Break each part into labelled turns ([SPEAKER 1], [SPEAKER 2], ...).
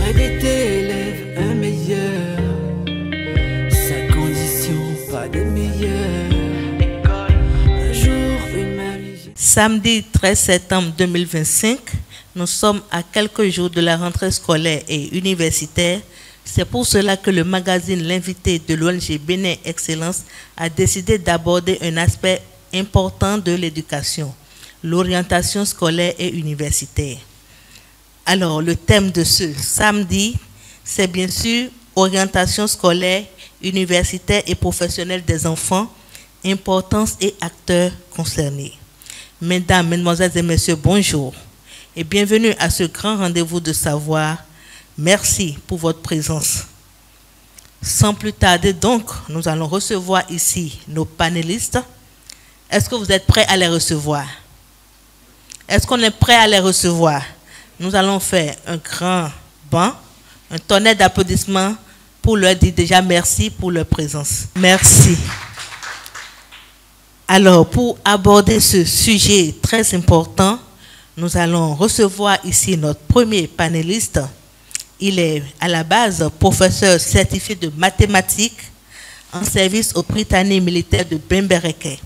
[SPEAKER 1] Aider tes élèves un meilleur, sa condition pas des meilleures. Un jour, une mamie.
[SPEAKER 2] Samedi 13 septembre 2025, nous sommes à quelques jours de la rentrée scolaire et universitaire. C'est pour cela que le magazine L'invité de l'ONG Bénin Excellence a décidé d'aborder un aspect important de l'éducation, l'orientation scolaire et universitaire. Alors, le thème de ce samedi, c'est bien sûr orientation scolaire, universitaire et professionnelle des enfants, importance et acteurs concernés. Mesdames, Mesdemoiselles et Messieurs, bonjour et bienvenue à ce grand rendez-vous de savoir. Merci pour votre présence. Sans plus tarder donc, nous allons recevoir ici nos panélistes. Est-ce que vous êtes prêts à les recevoir? Est-ce qu'on est prêt à les recevoir? Nous allons faire un grand banc, un tonnerre d'applaudissements pour leur dire déjà merci pour leur présence. Merci. Alors, pour aborder ce sujet très important, nous allons recevoir ici notre premier panéliste. Il est à la base professeur certifié de mathématiques en service au Prytanée militaire de Bembereke,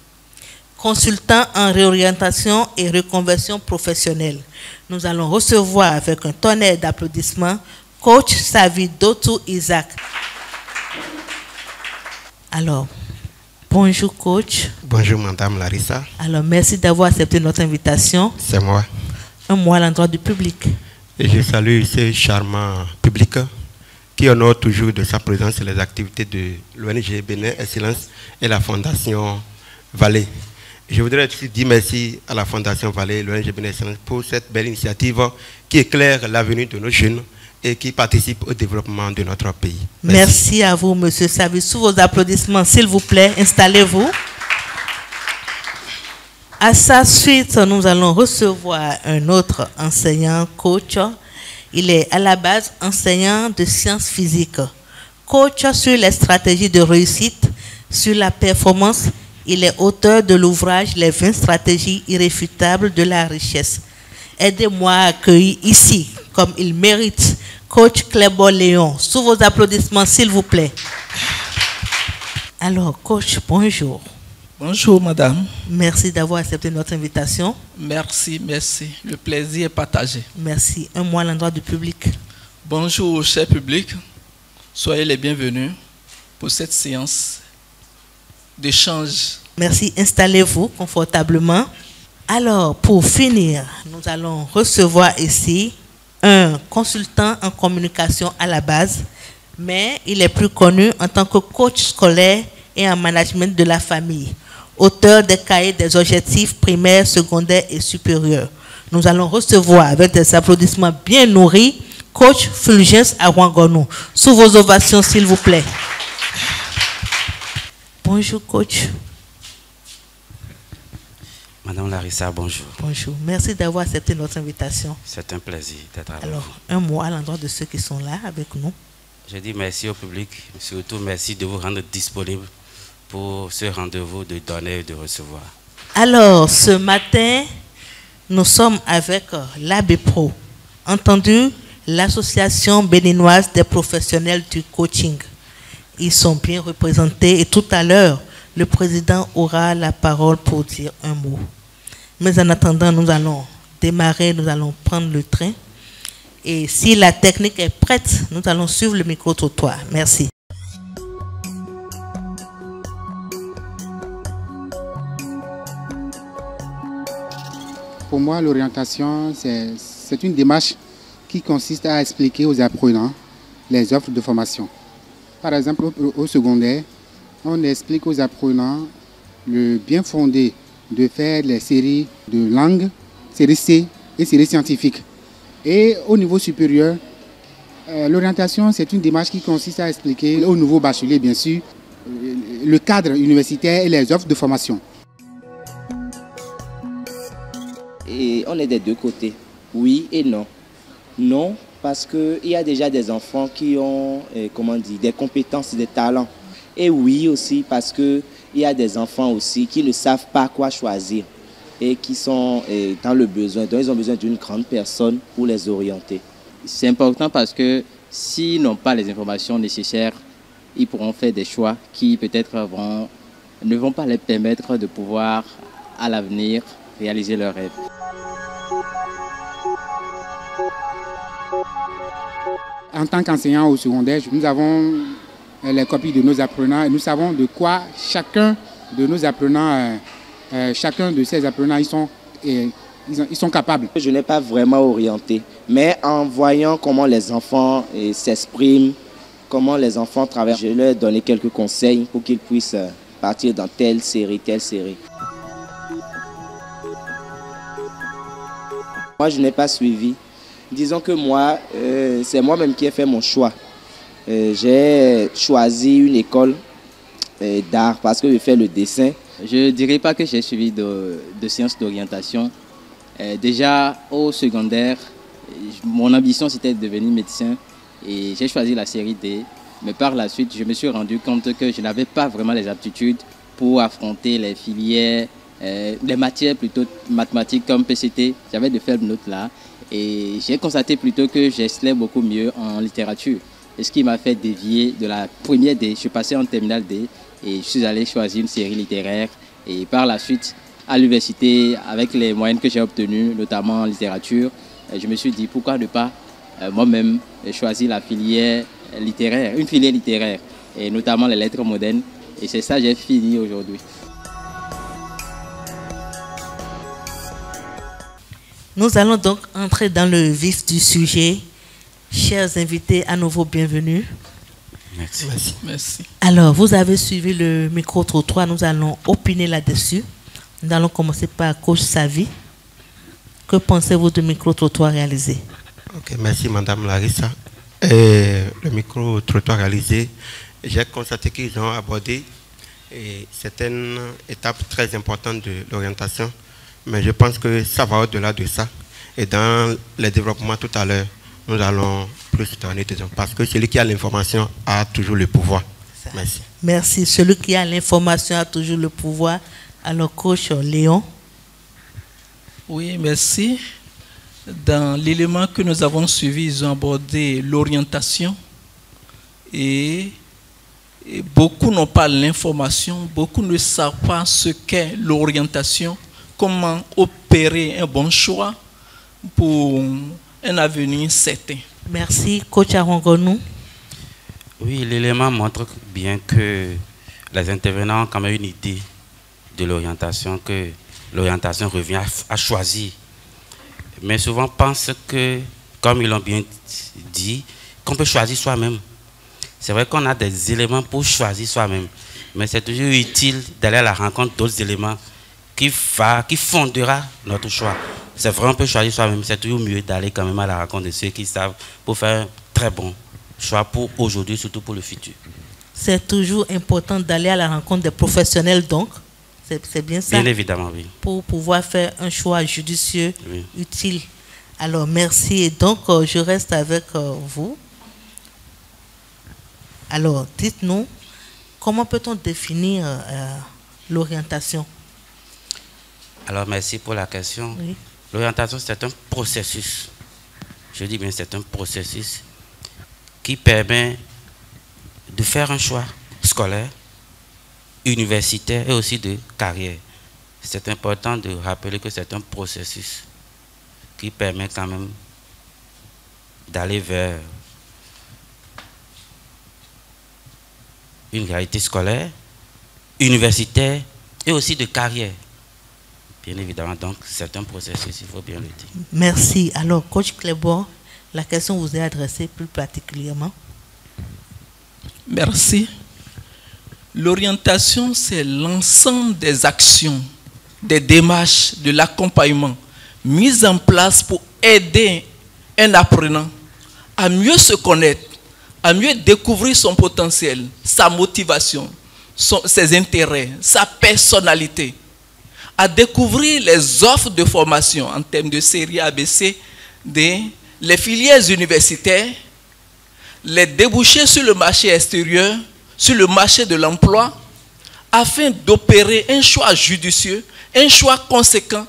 [SPEAKER 2] consultant en réorientation et reconversion professionnelle. Nous allons recevoir avec un tonnerre d'applaudissements coach Savidotou Isaac. Alors, bonjour coach.
[SPEAKER 3] Bonjour madame Larissa.
[SPEAKER 2] Alors, merci d'avoir accepté notre invitation.
[SPEAKER 3] C'est moi.
[SPEAKER 2] Un mot à l'endroit du public.
[SPEAKER 3] Et je salue ce charmant public qui honore toujours de sa présence les activités de l'ONG Bénin Excellence et la Fondation Vallée. Je voudrais aussi dire merci à la Fondation Vallée et l'ONG Bénin Excellence pour cette belle initiative qui éclaire l'avenir de nos jeunes et qui participe au développement de notre pays.
[SPEAKER 2] Merci à vous, monsieur Savi. Sous vos applaudissements, s'il vous plaît, installez-vous. À sa suite, nous allons recevoir un autre enseignant, coach. Il est à la base enseignant de sciences physiques. Coach sur les stratégies de réussite, sur la performance. Il est auteur de l'ouvrage Les 20 stratégies irréfutables de la richesse. Aidez-moi à accueillir ici, comme il mérite, coach Clébo Léon. Sous vos applaudissements, s'il vous plaît. Alors, coach, bonjour.
[SPEAKER 4] Bonjour, madame.
[SPEAKER 2] Merci d'avoir accepté notre invitation.
[SPEAKER 4] Merci, merci. Le plaisir est partagé.
[SPEAKER 2] Merci. Un mot à l'endroit du public.
[SPEAKER 4] Bonjour, cher public. Soyez les bienvenus pour cette séance d'échange.
[SPEAKER 2] Merci. Installez-vous confortablement. Alors, pour finir, nous allons recevoir ici un consultant en communication à la base, mais il est plus connu en tant que coach scolaire et en management de la famille, auteur des cahiers des objectifs primaires, secondaires et supérieurs. Nous allons recevoir avec des applaudissements bien nourris coach Fulgence Awangonou. Sous vos ovations, s'il vous plaît. Bonjour coach.
[SPEAKER 5] Madame Larissa, bonjour.
[SPEAKER 2] Bonjour. Merci d'avoir accepté notre invitation.
[SPEAKER 5] C'est un plaisir d'être avec
[SPEAKER 2] Alors,
[SPEAKER 5] vous.
[SPEAKER 2] un mot à l'endroit de ceux qui sont là avec nous.
[SPEAKER 5] Je dis merci au public, surtout merci de vous rendre disponible pour ce rendez-vous de donner et de recevoir.
[SPEAKER 2] Alors, ce matin, nous sommes avec l'ABPRO, entendu l'Association béninoise des professionnels du coaching. Ils sont bien représentés et tout à l'heure, le président aura la parole pour dire un mot. Mais en attendant, nous allons démarrer, nous allons prendre le train. Et si la technique est prête, nous allons suivre le micro-trottoir. Merci.
[SPEAKER 6] Pour moi, l'orientation, c'est une démarche qui consiste à expliquer aux apprenants les offres de formation. Par exemple, au secondaire, on explique aux apprenants le bien fondé de faire les séries de langues, séries C et séries scientifiques. Et au niveau supérieur, l'orientation, c'est une démarche qui consiste à expliquer aux nouveaux bacheliers, bien sûr, le cadre universitaire et les offres de formation.
[SPEAKER 7] Et on est des deux côtés, oui et non. Non, parce qu'il y a déjà des enfants qui ont des compétences, des talents. Et oui aussi, parce qu'il y a des enfants aussi qui ne savent pas quoi choisir et qui sont dans le besoin. Donc ils ont besoin d'une grande personne pour les orienter.
[SPEAKER 8] c'est important parce que s'ils n'ont pas les informations nécessaires, ils pourront faire des choix qui peut-être ne vont pas les permettre de pouvoir, à l'avenir, réaliser leurs rêves.
[SPEAKER 6] En tant qu'enseignant au secondaire, nous avons les copies de nos apprenants et nous savons de quoi chacun de nos apprenants, chacun de ces apprenants, ils sont capables.
[SPEAKER 7] Je n'ai pas vraiment orienté, mais en voyant comment les enfants s'expriment, comment les enfants travaillent, je leur ai donné quelques conseils pour qu'ils puissent partir dans telle série, telle série. Moi, je n'ai pas suivi. Disons que moi, c'est moi-même qui ai fait mon choix. J'ai choisi une école d'art parce que je fais le dessin.
[SPEAKER 8] Je ne dirais pas que j'ai suivi de sciences d'orientation. Déjà au secondaire, mon ambition c'était de devenir médecin et j'ai choisi la série D. Mais par la suite, je me suis rendu compte que je n'avais pas vraiment les aptitudes pour affronter les filières, les matières plutôt mathématiques comme PCT. J'avais de faibles notes là et j'ai constaté plutôt que j'excellais beaucoup mieux en littérature. Et ce qui m'a fait dévier de la première D. Je suis passé en terminale D et je suis allé choisir une série littéraire. Et par la suite, à l'université, avec les moyennes que j'ai obtenues, notamment en littérature, je me suis dit pourquoi ne pas moi-même choisir la filière littéraire, une filière littéraire, et notamment les lettres modernes. Et c'est ça que j'ai fini aujourd'hui.
[SPEAKER 2] Nous allons donc entrer dans le vif du sujet. Chers invités, à nouveau bienvenue.
[SPEAKER 5] Merci.
[SPEAKER 4] Merci.
[SPEAKER 2] Alors, vous avez suivi le micro-trottoir, nous allons opiner là-dessus. Nous allons commencer par Coach Savi. Que pensez-vous du micro-trottoir réalisé?
[SPEAKER 3] Ok, merci Madame Larissa. Le micro-trottoir réalisé, j'ai constaté qu'ils ont abordé certaines étapes très importantes de l'orientation, mais je pense que ça va au-delà de ça. Et dans les développements tout à l'heure, nous allons plus donner des exemples, parce que celui qui a l'information a toujours le pouvoir. Merci.
[SPEAKER 2] Merci. Celui qui a l'information a toujours le pouvoir. Alors, coach Léon.
[SPEAKER 4] Oui, merci. Dans l'élément que nous avons suivi, ils ont abordé l'orientation et beaucoup n'ont pas l'information, beaucoup ne savent pas ce qu'est l'orientation, comment opérer un bon choix pour un avenir certain.
[SPEAKER 2] Merci. Coach Arongonou.
[SPEAKER 5] Oui, l'élément montre bien que les intervenants ont quand même une idée de l'orientation, que l'orientation revient à choisir. Mais souvent pensent que, comme ils l'ont bien dit, qu'on peut choisir soi-même. C'est vrai qu'on a des éléments pour choisir soi-même, mais c'est toujours utile d'aller à la rencontre d'autres éléments qui fondera notre choix. C'est vrai, on peut choisir soi-même, c'est toujours mieux d'aller quand même à la rencontre de ceux qui savent pour faire un très bon choix pour aujourd'hui, surtout pour le futur.
[SPEAKER 2] C'est toujours important d'aller à la rencontre des professionnels, donc. C'est bien ça?
[SPEAKER 5] Bien évidemment, oui.
[SPEAKER 2] Pour pouvoir faire un choix judicieux,
[SPEAKER 5] oui,
[SPEAKER 2] utile. Alors, merci. Et donc, je reste avec vous. Alors, dites-nous, comment peut-on définir l'orientation?
[SPEAKER 5] Alors, merci pour la question.
[SPEAKER 2] Oui.
[SPEAKER 5] L'orientation, c'est un processus. Je dis bien, c'est un processus qui permet de faire un choix scolaire, universitaire et aussi de carrière. C'est important de rappeler que c'est un processus qui permet quand même d'aller vers une réalité scolaire, universitaire et aussi de carrière. Bien évidemment, donc c'est un processus, il faut bien le dire.
[SPEAKER 2] Merci. Alors, coach Cléborn, la question vous est adressée plus particulièrement.
[SPEAKER 4] Merci. L'orientation, c'est l'ensemble des actions, des démarches, de l'accompagnement mises en place pour aider un apprenant à mieux se connaître, à mieux découvrir son potentiel, sa motivation, ses intérêts, sa personnalité, à découvrir les offres de formation en termes de série ABC, les filières universitaires, les débouchés sur le marché extérieur, sur le marché de l'emploi, afin d'opérer un choix judicieux, un choix conséquent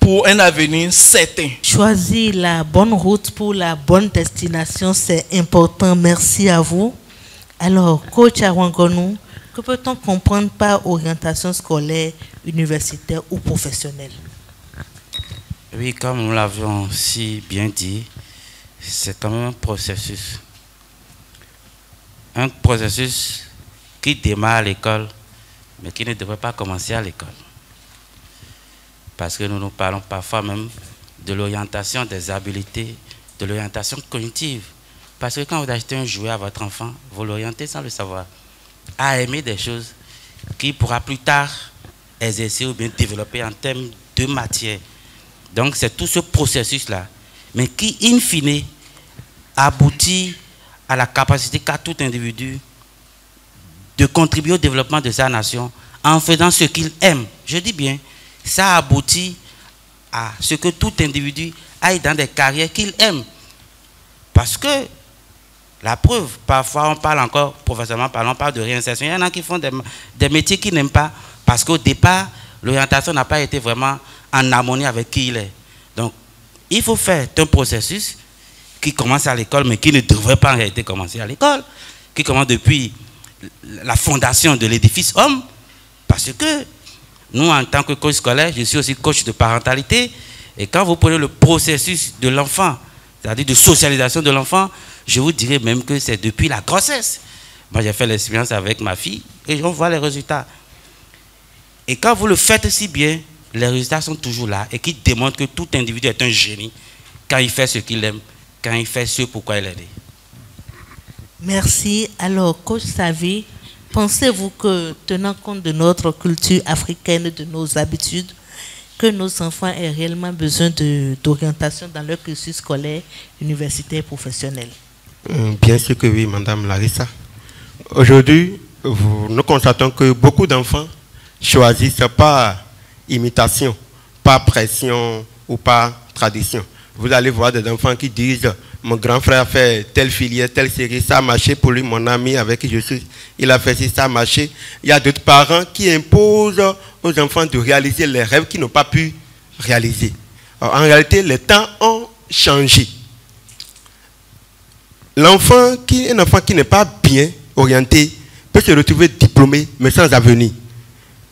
[SPEAKER 4] pour un avenir certain.
[SPEAKER 2] Choisir la bonne route pour la bonne destination, c'est important. Merci à vous. Alors, coach Awangonou, que peut-on comprendre par orientation scolaire, universitaire ou professionnelle?
[SPEAKER 5] Oui, comme nous l'avions si bien dit, c'est quand même un processus. Un processus qui démarre à l'école, mais qui ne devrait pas commencer à l'école. Parce que nous parlons parfois même de l'orientation des habiletés, de l'orientation cognitive. Parce que quand vous achetez un jouet à votre enfant, vous l'orientez sans le savoir, à aimer des choses qu'il pourra plus tard exercer ou bien développer en termes de matière. Donc c'est tout ce processus-là, mais qui, in fine, aboutit à la capacité qu'a tout individu de contribuer au développement de sa nation en faisant ce qu'il aime. Je dis bien, ça aboutit à ce que tout individu aille dans des carrières qu'il aime. Parce que, la preuve, parfois on parle encore, professionnellement parlant, on parle de réinsertion. Il y en a qui font des métiers qu'ils n'aiment pas parce qu'au départ, l'orientation n'a pas été vraiment en harmonie avec qui il est. Donc, il faut faire un processus qui commence à l'école, mais qui ne devrait pas en réalité commencer à l'école, qui commence depuis la fondation de l'édifice homme, parce que nous, en tant que coach scolaire, je suis aussi coach de parentalité, et quand vous prenez le processus de l'enfant, c'est-à-dire de socialisation de l'enfant, je vous dirais même que c'est depuis la grossesse. Moi, j'ai fait l'expérience avec ma fille, et on voit les résultats. Et quand vous le faites si bien, les résultats sont toujours là, et qui démontrent que tout individu est un génie quand il fait ce qu'il aime, quand il fait ce pourquoi il est né.
[SPEAKER 2] Merci. Alors, coach Savi, pensez-vous que, tenant compte de notre culture africaine, de nos habitudes, que nos enfants aient réellement besoin d'orientation dans leur cursus scolaire, universitaire et professionnel?
[SPEAKER 3] Bien sûr que oui, Madame Larissa. Aujourd'hui, nous constatons que beaucoup d'enfants choisissent par imitation, par pression ou par tradition. Vous allez voir des enfants qui disent: mon grand frère a fait telle filière, telle série, ça a marché pour lui, mon ami avec qui je suis, il a fait ci, ça a marché. Il y a d'autres parents qui imposent aux enfants de réaliser les rêves qu'ils n'ont pas pu réaliser. Alors, en réalité, les temps ont changé. Un enfant qui n'est pas bien orienté peut se retrouver diplômé, mais sans avenir.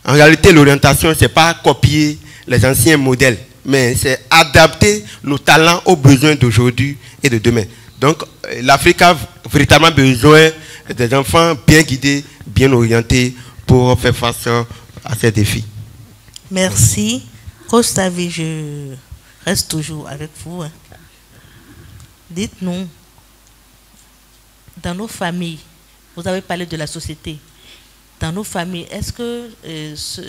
[SPEAKER 3] En réalité, l'orientation, ce n'est pas copier les anciens modèles, mais c'est adapter nos talents aux besoins d'aujourd'hui et de demain. Donc, l'Afrique a véritablement besoin des enfants bien guidés, bien orientés pour faire face à ces défis.
[SPEAKER 2] Merci. Coach Savi, je reste toujours avec vous. Dites-nous, dans nos familles, vous avez parlé de la société, dans nos familles, est-ce que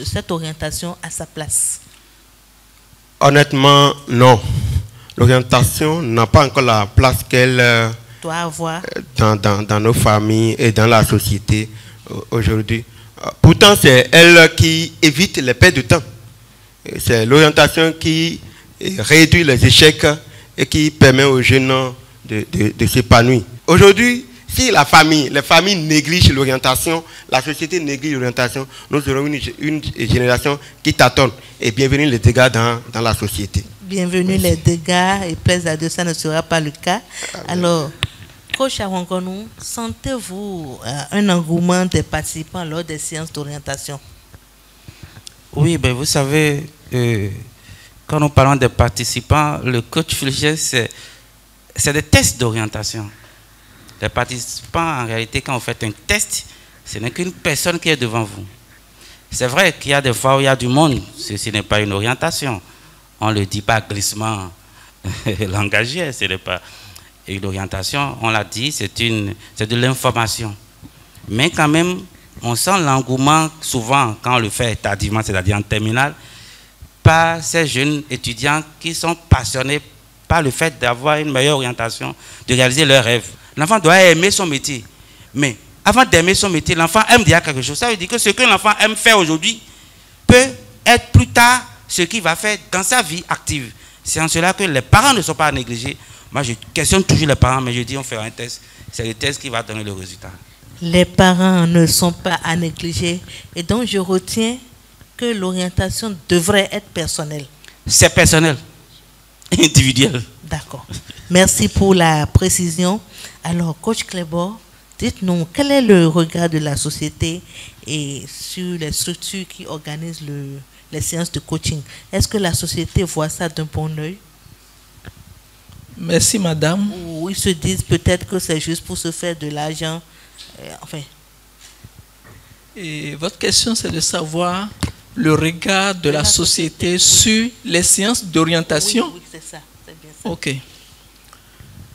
[SPEAKER 2] cette orientation a sa place?
[SPEAKER 3] Honnêtement, non. L'orientation n'a pas encore la place qu'elle
[SPEAKER 2] doit avoir
[SPEAKER 3] dans nos familles et dans la société aujourd'hui. Pourtant, c'est elle qui évite les pertes de temps. C'est l'orientation qui réduit les échecs et qui permet aux jeunes de s'épanouir. Aujourd'hui, si les familles négligent l'orientation, la société néglige l'orientation, nous aurons une génération qui tâtonne. Et bienvenue les dégâts dans la société.
[SPEAKER 2] Bienvenue les dégâts, et plaise à Dieu, ça ne sera pas le cas. Alors, coach Awangonou, sentez-vous un engouement des participants lors des séances d'orientation?
[SPEAKER 5] Oui, ben vous savez, quand nous parlons des participants, le coach Fulcher, c'est des tests d'orientation. Les participants, en réalité, quand vous faites un test, ce n'est qu'une personne qui est devant vous. C'est vrai qu'il y a des fois où il y a du monde, ceci n'est pas une orientation. On ne le dit pas glissement langagier, ce n'est pas une orientation, on l'a dit, c'est de l'information. Mais quand même, on sent l'engouement souvent, quand on le fait tardivement, c'est-à-dire en terminale, par ces jeunes étudiants qui sont passionnés par le fait d'avoir une meilleure orientation, de réaliser leurs rêves. L'enfant doit aimer son métier. Mais avant d'aimer son métier, l'enfant aime déjà quelque chose. Ça veut dire que ce que l'enfant aime faire aujourd'hui peut être plus tard ce qu'il va faire dans sa vie active. C'est en cela que les parents ne sont pas à négliger. Moi, je questionne toujours les parents, mais je dis on fait un test. C'est le test qui va donner le résultat.
[SPEAKER 2] Les parents ne sont pas à négliger. Et donc, je retiens que l'orientation devrait être personnelle.
[SPEAKER 5] c'est personnel, individuel.
[SPEAKER 2] D'accord. Merci pour la précision. Alors, coach Clébor, dites-nous, quel est le regard de la société et sur les structures qui organisent les séances de coaching? Est-ce que la société voit ça d'un bon œil?
[SPEAKER 4] Merci, madame.
[SPEAKER 2] Ou ils se disent peut-être que c'est juste pour se faire de l'argent. Enfin.
[SPEAKER 4] Et votre question, c'est de savoir le regard de la société sur les séances d'orientation.
[SPEAKER 2] Oui, c'est ça. C'est bien ça.
[SPEAKER 4] Ok.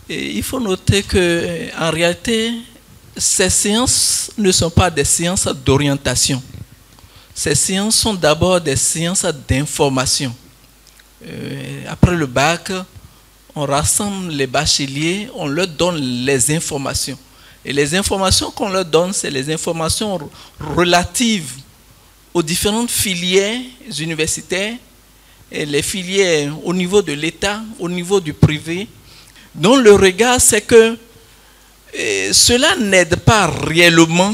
[SPEAKER 4] Et il faut noter que, en réalité, ces séances ne sont pas des séances d'orientation. Ces séances sont d'abord des séances d'information. Après le bac, on rassemble les bacheliers, on leur donne les informations. Et les informations qu'on leur donne, c'est les informations relatives aux différentes filières universitaires, et les filières au niveau de l'État, au niveau du privé, dont le regard, c'est que cela n'aide pas réellement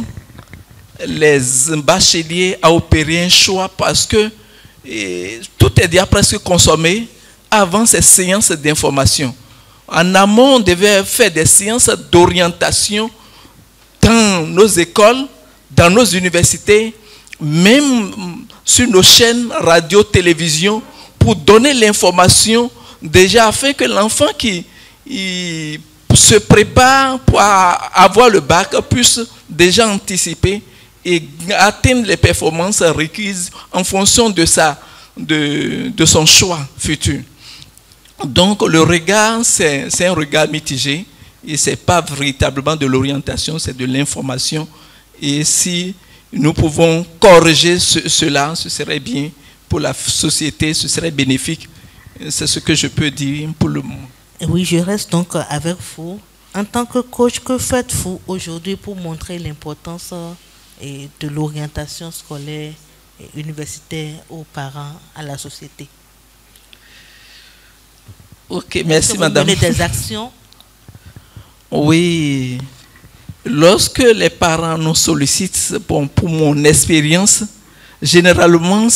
[SPEAKER 4] les bacheliers à opérer un choix parce que tout est déjà presque consommé avant ces séances d'information. En amont, on devait faire des séances d'orientation dans nos écoles, dans nos universités, même sur nos chaînes radio-télévision, pour donner l'information déjà afin que l'enfant qui se prépare pour avoir le bac puisse déjà anticiper et atteindre les performances requises en fonction de son choix futur. Donc le regard, c'est un regard mitigé et ce n'est pas véritablement de l'orientation, c'est de l'information. Et si nous pouvons corriger cela, ce serait bien pour la société, ce serait bénéfique. C'est ce que je peux dire pour le moment.
[SPEAKER 2] Oui, je reste donc avec vous. En tant que coach, que faites-vous aujourd'hui pour montrer l'importance de l'orientation scolaire et universitaire aux parents, à la société?
[SPEAKER 4] Ok, merci madame.
[SPEAKER 2] Vous menez des actions?
[SPEAKER 4] Oui. Lorsque les parents nous sollicitent pour mon expérience, généralement,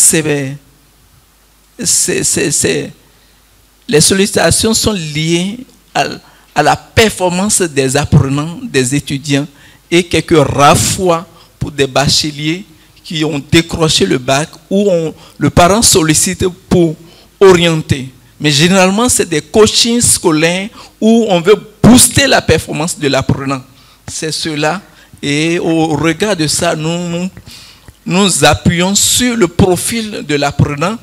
[SPEAKER 4] les sollicitations sont liées à la performance des apprenants, des étudiants, et quelques rares fois pour des bacheliers qui ont décroché le bac ou le parent sollicite pour orienter. Mais généralement, c'est des coachings scolaires où on veut booster la performance de l'apprenant. C'est cela. Et au regard de ça, nous appuyons sur le profil de l'apprenant,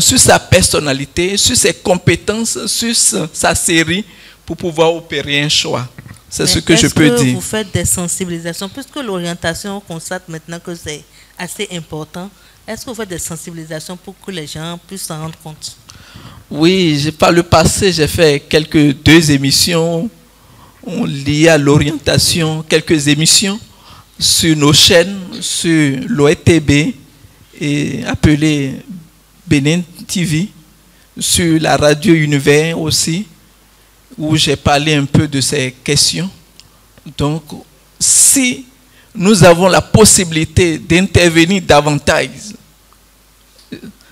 [SPEAKER 4] sur sa personnalité, sur ses compétences, sur sa série pour pouvoir opérer un choix. C'est ce que je peux dire.
[SPEAKER 2] Est-ce que vous faites des sensibilisations? Puisque l'orientation, on constate maintenant que c'est assez important. Est-ce que vous faites des sensibilisations pour que les gens puissent s'en rendre compte?
[SPEAKER 4] Oui, par le passé, j'ai fait deux émissions liées à l'orientation, quelques émissions sur nos chaînes, sur l'OETB et appelée Bénin TV, sur la radio Univers aussi, où j'ai parlé un peu de ces questions. Donc, si nous avons la possibilité d'intervenir davantage,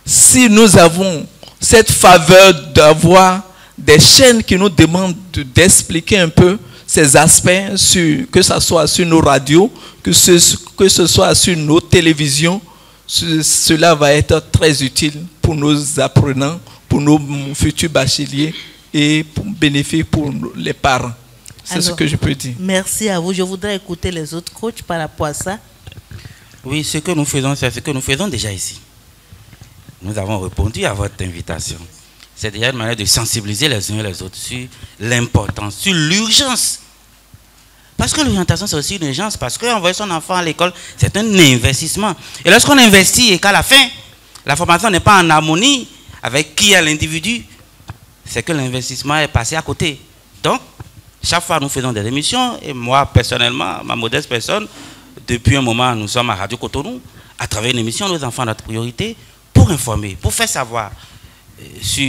[SPEAKER 4] si nous avons cette faveur d'avoir des chaînes qui nous demandent d'expliquer un peu ces aspects, que ce soit sur nos radios, que ce soit sur nos télévisions, cela va être très utile pour nos apprenants, pour nos futurs bacheliers et pour bénéfice pour les parents. C'est ce que je peux dire.
[SPEAKER 2] Merci à vous. Je voudrais écouter les autres coachs par rapport à ça.
[SPEAKER 5] Oui, ce que nous faisons, c'est ce que nous faisons déjà ici. Nous avons répondu à votre invitation. C'est déjà une manière de sensibiliser les uns et les autres sur l'importance, sur l'urgence. Parce que l'orientation, c'est aussi une urgence. Parce qu'envoyer son enfant à l'école, c'est un investissement. Et lorsqu'on investit et qu'à la fin, la formation n'est pas en harmonie avec qui est l'individu, c'est que l'investissement est passé à côté. Donc, chaque fois nous faisons des émissions, et moi personnellement, ma modeste personne, depuis un moment, nous sommes à Radio Cotonou, à travers une émission, nos enfants, notre priorité, pour informer, pour faire savoir sur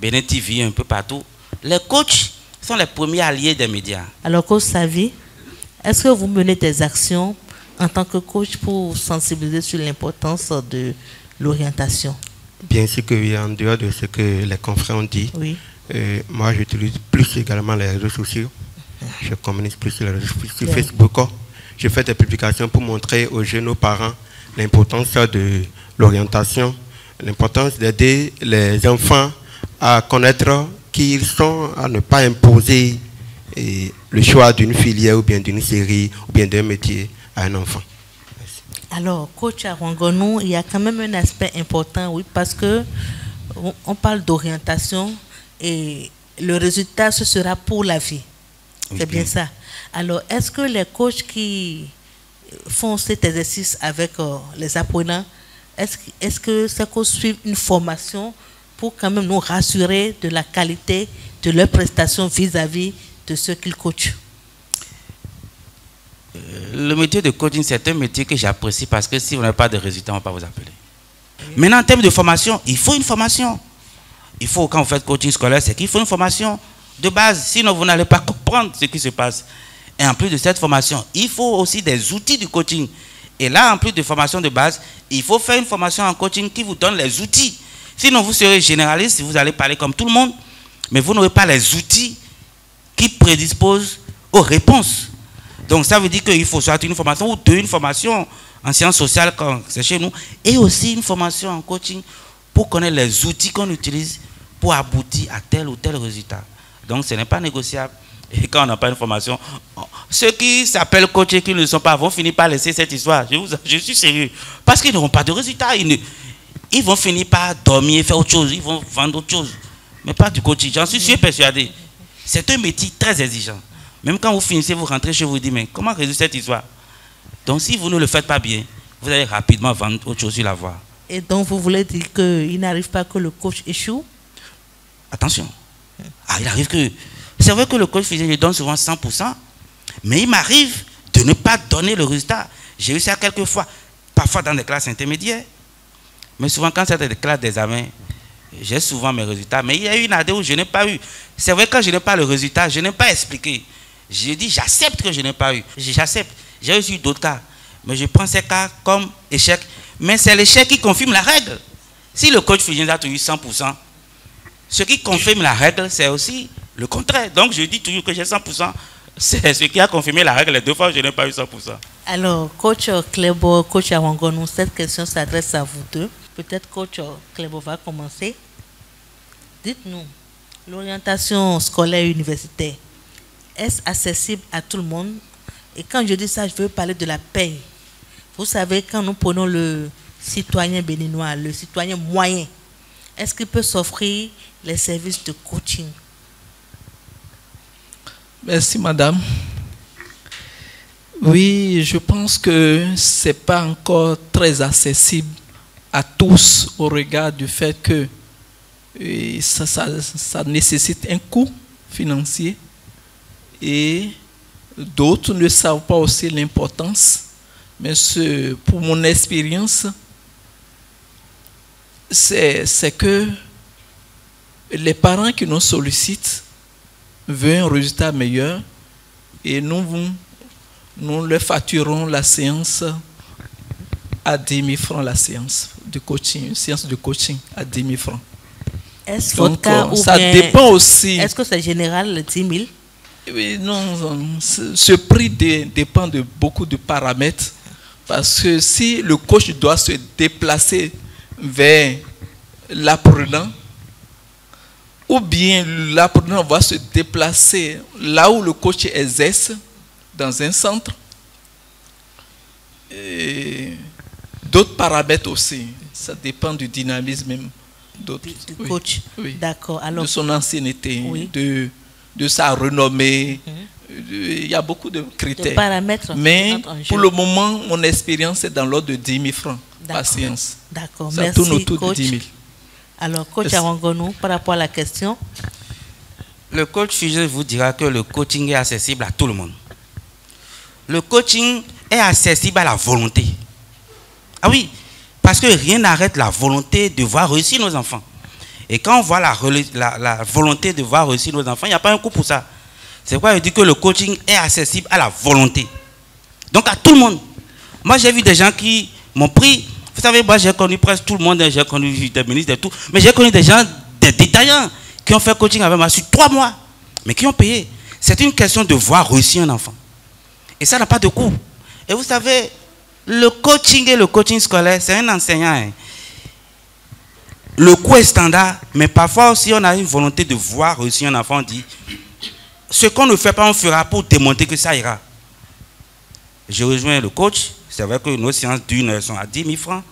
[SPEAKER 5] Bénin TV, un peu partout. Les coachs sont les premiers alliés des médias.
[SPEAKER 2] Alors, coach Savi, est-ce que vous menez des actions en tant que coach pour sensibiliser sur l'importance de l'orientation?
[SPEAKER 3] Bien sûr que oui, en dehors de ce que les confrères ont dit,
[SPEAKER 2] Oui.
[SPEAKER 3] Moi j'utilise plus également les réseaux sociaux. Je communique plus sur les réseaux sociaux, sur Facebook. Je fais des publications pour montrer aux jeunes, aux parents, l'importance de l'orientation, l'importance d'aider les enfants à connaître qui ils sont, à ne pas imposer le choix d'une filière ou bien d'une série ou bien d'un métier à un enfant. Merci.
[SPEAKER 2] Alors, coach Awangonou, il y a quand même un aspect important, oui, parce que on parle d'orientation et le résultat, ce sera pour la vie.
[SPEAKER 5] Oui,
[SPEAKER 2] C'est bien ça. Alors, est-ce que les coachs qui font cet exercice avec les apprenants, est-ce que ces coachs suivent une formation pour quand même nous rassurer de la qualité de leurs prestations vis-à-vis de ceux qu'ils coachent?
[SPEAKER 5] Le métier de coaching, c'est un métier que j'apprécie parce que si vous n'avez pas de résultats, on ne va pas vous appeler. Maintenant, en termes de formation, il faut une formation. Il faut, quand vous faites coaching scolaire, c'est qu'il faut une formation de base. Sinon, vous n'allez pas comprendre ce qui se passe. Et en plus de cette formation, il faut aussi des outils du coaching. Et là, en plus de formation de base, il faut faire une formation en coaching qui vous donne les outils. Sinon, vous serez généraliste, vous allez parler comme tout le monde, mais vous n'aurez pas les outils qui prédisposent aux réponses. Donc, ça veut dire qu'il faut soit une formation ou deux, une formation en sciences sociales, quand c'est chez nous, et aussi une formation en coaching pour connaître les outils qu'on utilise pour aboutir à tel ou tel résultat. Donc, ce n'est pas négociable. Et quand on n'a pas une formation, ceux qui s'appellent coach et qui ne le sont pas vont finir par laisser cette histoire. Je suis sérieux. Parce qu'ils n'auront pas de résultats. Ils vont finir par dormir, faire autre chose. Ils vont vendre autre chose. Mais pas du coaching. J'en suis persuadé. C'est un métier très exigeant. Même quand vous finissez, vous rentrez chez vous et vous dites, mais comment résoudre cette histoire? Donc si vous ne le faites pas bien, vous allez rapidement vendre autre chose sur la voie.
[SPEAKER 2] Et donc vous voulez dire qu'il n'arrive pas que le coach échoue?
[SPEAKER 5] Attention. Il arrive que... C'est vrai que le coach physique, je donne souvent 100%, mais il m'arrive de ne pas donner le résultat. J'ai eu ça quelques fois, parfois dans des classes intermédiaires, mais souvent quand c'est des classes d'examen, j'ai souvent mes résultats. Mais il y a eu une année où je n'ai pas eu. C'est vrai que quand je n'ai pas le résultat, je n'ai pas expliqué. J'ai dit, j'accepte que je n'ai pas eu. J'accepte. J'ai eu d'autres cas. Mais je prends ces cas comme échec. Mais c'est l'échec qui confirme la règle. Si le coach physique a eu 100%, ce qui confirme la règle, c'est aussi le contraire. Donc je dis toujours que j'ai 100%. C'est ce qui a confirmé la règle. Les deux fois, je n'ai pas eu 100%.
[SPEAKER 2] Alors, coach Clébo, coach Awangonou, cette question s'adresse à vous deux. Peut-être coach Clébo va commencer. Dites-nous, l'orientation scolaire universitaire, est-ce accessible à tout le monde? Et quand je dis ça, je veux parler de la paye. Vous savez, quand nous prenons le citoyen béninois, le citoyen moyen, est-ce qu'il peut s'offrir les services de coaching?
[SPEAKER 4] Merci, madame. Oui, je pense que ce n'est pas encore très accessible à tous au regard du fait que ça nécessite un coût financier et d'autres ne savent pas aussi l'importance. Mais pour mon expérience, c'est que les parents qui nous sollicitent veulent un résultat meilleur et nous leur facturons la séance à 10 000 francs, la séance de coaching, une séance de coaching à 10 000 francs.
[SPEAKER 2] Est-ce votre cas ou
[SPEAKER 4] ça
[SPEAKER 2] bien,
[SPEAKER 4] dépend aussi.
[SPEAKER 2] Est-ce que c'est général, le 10 000?
[SPEAKER 4] Oui, non, ce prix dépend de beaucoup de paramètres. Parce que si le coach doit se déplacer vers l'apprenant, ou bien l'apprenant va se déplacer là où le coach exerce, dans un centre, d'autres paramètres aussi. Ça dépend du dynamisme même d'autres.
[SPEAKER 2] Du coach.
[SPEAKER 4] Oui.
[SPEAKER 2] D'accord. Alors,
[SPEAKER 4] de son ancienneté,
[SPEAKER 2] oui.
[SPEAKER 4] de sa renommée. Il y a beaucoup de critères.
[SPEAKER 2] De paramètres.
[SPEAKER 4] Mais pour le moment, mon expérience est dans l'ordre de 10 000 francs par séance.
[SPEAKER 2] D'accord.
[SPEAKER 4] Ça
[SPEAKER 2] Merci,
[SPEAKER 4] tourne autour
[SPEAKER 2] coach.
[SPEAKER 4] de 10 000.
[SPEAKER 2] Alors, coach Awangonou, par rapport à la question.
[SPEAKER 5] Le coach Fugé vous dira que le coaching est accessible à tout le monde. Le coaching est accessible à la volonté. Ah oui, parce que rien n'arrête la volonté de voir réussir nos enfants. Et quand on voit la volonté de voir réussir nos enfants, il n'y a pas un coup pour ça. C'est pourquoi je dis que le coaching est accessible à la volonté. Donc à tout le monde. Moi j'ai vu des gens qui m'ont pris Vous savez, moi j'ai connu presque tout le monde, j'ai connu des ministres et tout, mais j'ai connu des gens, des détaillants, qui ont fait coaching avec moi sur 3 mois, mais qui ont payé. C'est une question de voir réussir un enfant. Et ça n'a pas de coût. Et vous savez, le coaching et le coaching scolaire, c'est un enseignant. Hein. Le coût est standard, mais parfois aussi on a une volonté de voir réussir un enfant, on dit, ce qu'on ne fait pas, on fera pour démontrer que ça ira. Je rejoins le coach, c'est vrai que nos séances d'une heure sont à 10 000 francs.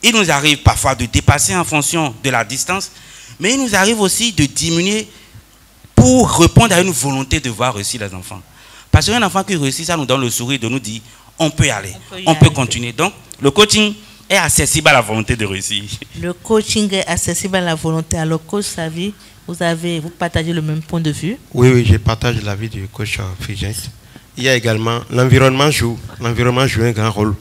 [SPEAKER 5] Il nous arrive parfois de dépasser en fonction de la distance, mais il nous arrive aussi de diminuer pour répondre à une volonté de voir réussir les enfants. Parce qu'un enfant qui réussit, ça nous donne le sourire de nous dire, on peut y aller, on peut continuer. Donc, le coaching est accessible à la volonté de réussir.
[SPEAKER 2] Le coaching est accessible à la volonté. Alors, coach Savi, vous partagez le même point de vue?
[SPEAKER 3] Oui, je partage l'avis du coach Fulgence. Il y a également l'environnement joue un grand rôle.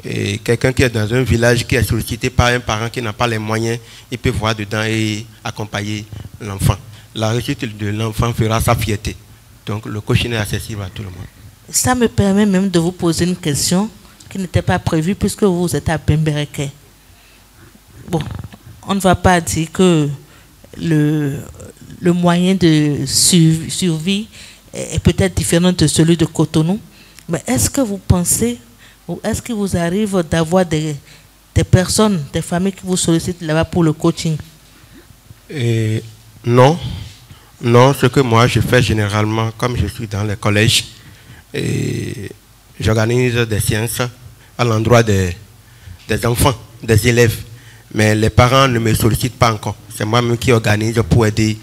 [SPEAKER 3] Et quelqu'un qui est dans un village qui est sollicité par un parent qui n'a pas les moyens, il peut voir dedans et accompagner l'enfant. La réussite de l'enfant fera sa fierté. Donc le coaching est accessible à tout le monde.
[SPEAKER 2] Ça me permet même de vous poser une question qui n'était pas prévue puisque vous êtes à Bembereke. Bon, on ne va pas dire que le moyen de survie est peut-être différent de celui de Cotonou, mais est-ce que vous pensez, ou est-ce qu'il vous arrive d'avoir des personnes, des familles qui vous sollicitent là-bas pour le coaching?
[SPEAKER 3] Non, ce que moi je fais généralement, comme je suis dans les collèges, j'organise des séances à l'endroit des enfants, des élèves, mais les parents ne me sollicitent pas encore. C'est moi-même qui organise pour aider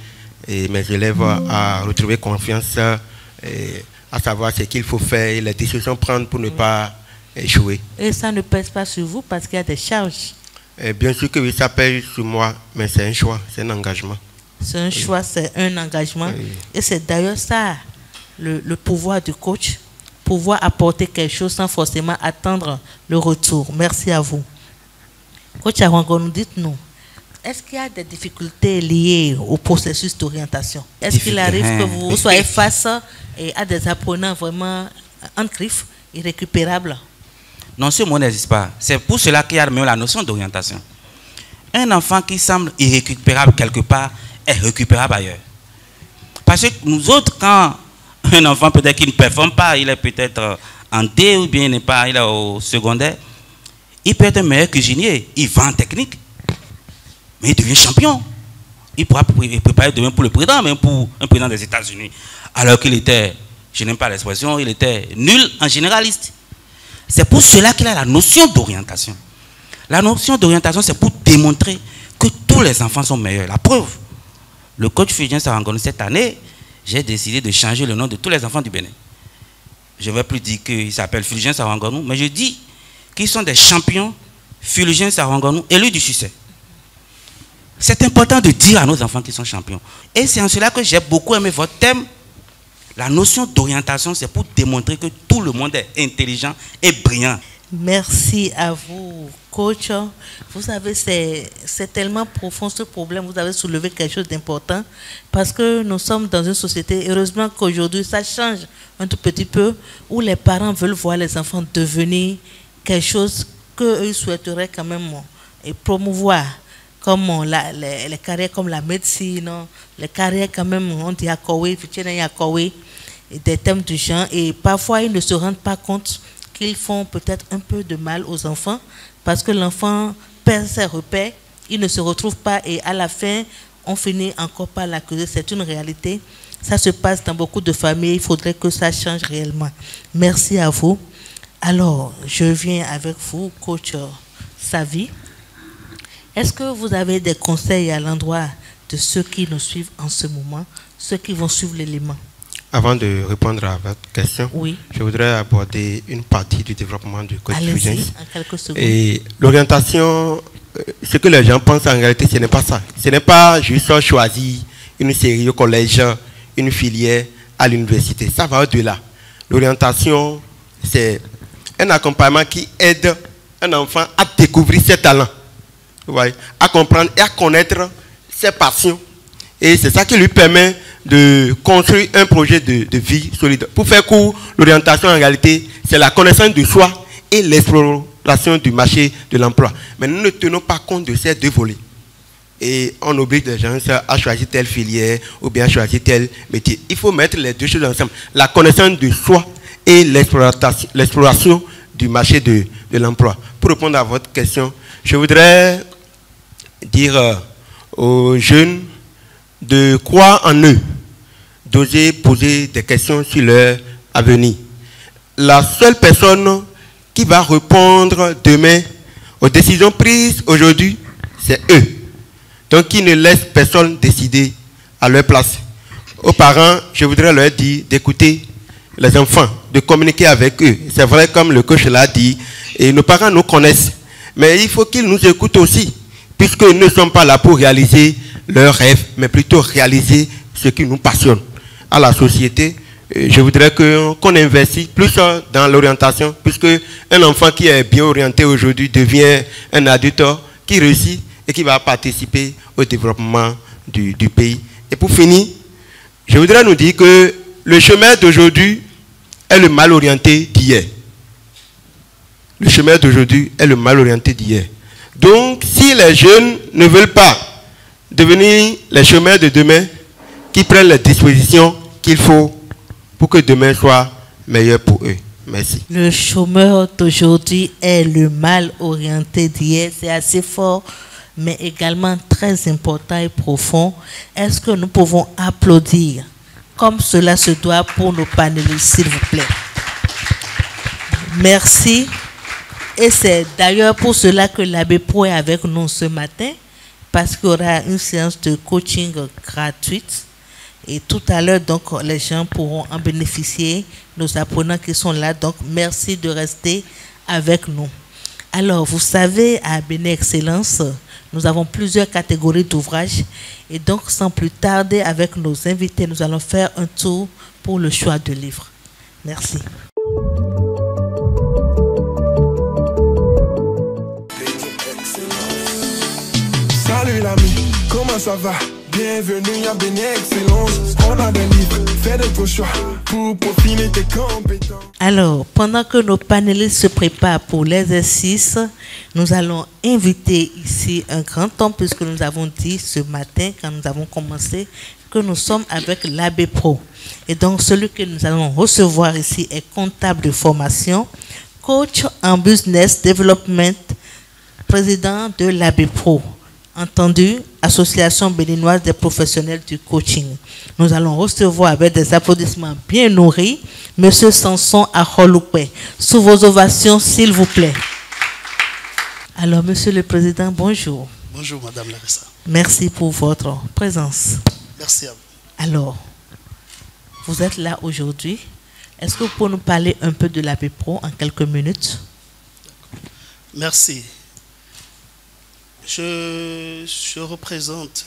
[SPEAKER 3] mes élèves à retrouver confiance, à savoir ce qu'il faut faire et les décisions prendre pour ne pas échouer. Et
[SPEAKER 2] ça ne pèse pas sur vous parce qu'il y a des charges?
[SPEAKER 3] Bien sûr que oui, ça pèse sur moi, mais c'est un choix, c'est un engagement.
[SPEAKER 2] C'est un choix, c'est un engagement. Oui. Et c'est d'ailleurs ça, le pouvoir du coach, pouvoir apporter quelque chose sans forcément attendre le retour. Merci à vous. Coach Arangonou, dites-nous, est-ce qu'il y a des difficultés liées au processus d'orientation? Est-ce qu'il arrive que vous soyez face à des apprenants vraiment en griffe, irrécupérables?
[SPEAKER 5] Non, ce mot n'existe pas. C'est pour cela qu'il y a même la notion d'orientation. Un enfant qui semble irrécupérable quelque part est récupérable ailleurs. Parce que nous autres, quand un enfant peut-être qui ne performe pas, il est peut-être en D ou bien il est au secondaire, il peut être un meilleur cuisinier, il vend en technique, mais il devient champion. Il pourra préparer demain pour le président, même pour un président des États-Unis. Alors qu'il était, je n'aime pas l'expression, il était nul en généraliste. C'est pour cela qu'il a la notion d'orientation. La notion d'orientation, c'est pour démontrer que tous les enfants sont meilleurs. La preuve, le coach Fulgence Arangonou, cette année, j'ai décidé de changer le nom de tous les enfants du Bénin. Je ne vais plus dire qu'ils s'appellent Fulgence Arangonou, mais je dis qu'ils sont des champions Fulgence Arangonou, élus du succès. C'est important de dire à nos enfants qu'ils sont champions. Et c'est en cela que j'ai beaucoup aimé votre thème. La notion d'orientation, c'est pour démontrer que tout le monde est intelligent et brillant.
[SPEAKER 2] Merci à vous, coach. Vous savez, c'est tellement profond ce problème. Vous avez soulevé quelque chose d'important parce que nous sommes dans une société, heureusement qu'aujourd'hui, ça change un tout petit peu, où les parents veulent voir les enfants devenir quelque chose qu'eux souhaiteraient quand même promouvoir, comme les carrières comme la médecine, les carrières quand même, on dit des thèmes du genre, et parfois ils ne se rendent pas compte qu'ils font peut-être un peu de mal aux enfants parce que l'enfant perd ses repères, il ne se retrouve pas et à la fin, on finit encore par l'accuser. C'est une réalité. Ça se passe dans beaucoup de familles. Il faudrait que ça change réellement. Merci à vous. Alors, je viens avec vous, coach Savi. Est-ce que vous avez des conseils à l'endroit de ceux qui nous suivent en ce moment, ceux qui vont suivre l'élément?
[SPEAKER 3] Avant de répondre à votre question, oui, je voudrais aborder une partie du développement du coach Fulgence.
[SPEAKER 2] En quelques secondes.
[SPEAKER 3] Et l'orientation, ce que les gens pensent en réalité, ce n'est pas ça. Ce n'est pas juste choisir une série au collège, une filière à l'université. Ça va au-delà. L'orientation, c'est un accompagnement qui aide un enfant à découvrir ses talents, à comprendre et à connaître ses passions. Et c'est ça qui lui permet de construire un projet de vie solide. Pour faire court, l'orientation en réalité, c'est la connaissance de soi et l'exploration du marché de l'emploi. Mais nous ne tenons pas compte de ces deux volets. Et on oblige les gens à choisir telle filière ou bien à choisir tel métier. Il faut mettre les deux choses ensemble. La connaissance de soi et l'exploration du marché de l'emploi. Pour répondre à votre question, je voudrais dire aux jeunes de croire en eux, d'oser poser des questions sur leur avenir. La seule personne qui va répondre demain aux décisions prises aujourd'hui, c'est eux. Donc, ils ne laissent personne décider à leur place. Aux parents, je voudrais leur dire d'écouter les enfants, de communiquer avec eux. C'est vrai, comme le coach l'a dit, et nos parents nous connaissent. Mais il faut qu'ils nous écoutent aussi, puisqu'ils ne sont pas là pour réaliser leurs rêves, mais plutôt réaliser ce qui nous passionne. À la société, je voudrais qu'on investisse plus dans l'orientation, puisque un enfant qui est bien orienté aujourd'hui devient un adulte qui réussit et qui va participer au développement du pays. Et pour finir, je voudrais nous dire que le chemin d'aujourd'hui est le mal orienté d'hier. Le chemin d'aujourd'hui est le mal orienté d'hier. Donc, si les jeunes ne veulent pas devenir les chemins de demain, qu'ils prennent les dispositions qu'il faut pour que demain soit meilleur pour eux. Merci.
[SPEAKER 2] Le chômeur d'aujourd'hui est le mal orienté d'hier. C'est assez fort, mais également très important et profond. Est-ce que nous pouvons applaudir comme cela se doit pour nos panélistes, s'il vous plaît? Merci. Et c'est d'ailleurs pour cela que l'abbé Pro est avec nous ce matin, parce qu'il y aura une séance de coaching gratuite. Et tout à l'heure, donc, les gens pourront en bénéficier, nos apprenants qui sont là. Donc, merci de rester avec nous. Alors, vous savez, à Bénin Excellence, nous avons plusieurs catégories d'ouvrages. Et donc, sans plus tarder, avec nos invités, nous allons faire un tour pour le choix de livres. Merci.
[SPEAKER 9] Salut l'ami, comment ça va? Bienvenue à Bénin Excellence. On a des livres, fais de vos choix pour peaufiner tes compétences.
[SPEAKER 2] Alors, pendant que nos panélistes se préparent pour l'exercice, nous allons inviter ici un grand homme, puisque nous avons dit ce matin, quand nous avons commencé, que nous sommes avec l'abbé Pro. Et donc, celui que nous allons recevoir ici est comptable de formation, coach en business development, président de l'abbé Pro. Entendu, Association béninoise des professionnels du coaching. Nous allons recevoir avec des applaudissements bien nourris M. Samson Akholoukwe. Sous vos ovations, s'il vous plaît. Alors, Monsieur le Président, bonjour.
[SPEAKER 10] Bonjour, Madame Larissa.
[SPEAKER 2] Merci pour votre présence.
[SPEAKER 10] Merci à vous.
[SPEAKER 2] Alors, vous êtes là aujourd'hui. Est-ce que vous pouvez nous parler un peu de l'abbé Pro en quelques minutes?
[SPEAKER 10] Merci. Je représente,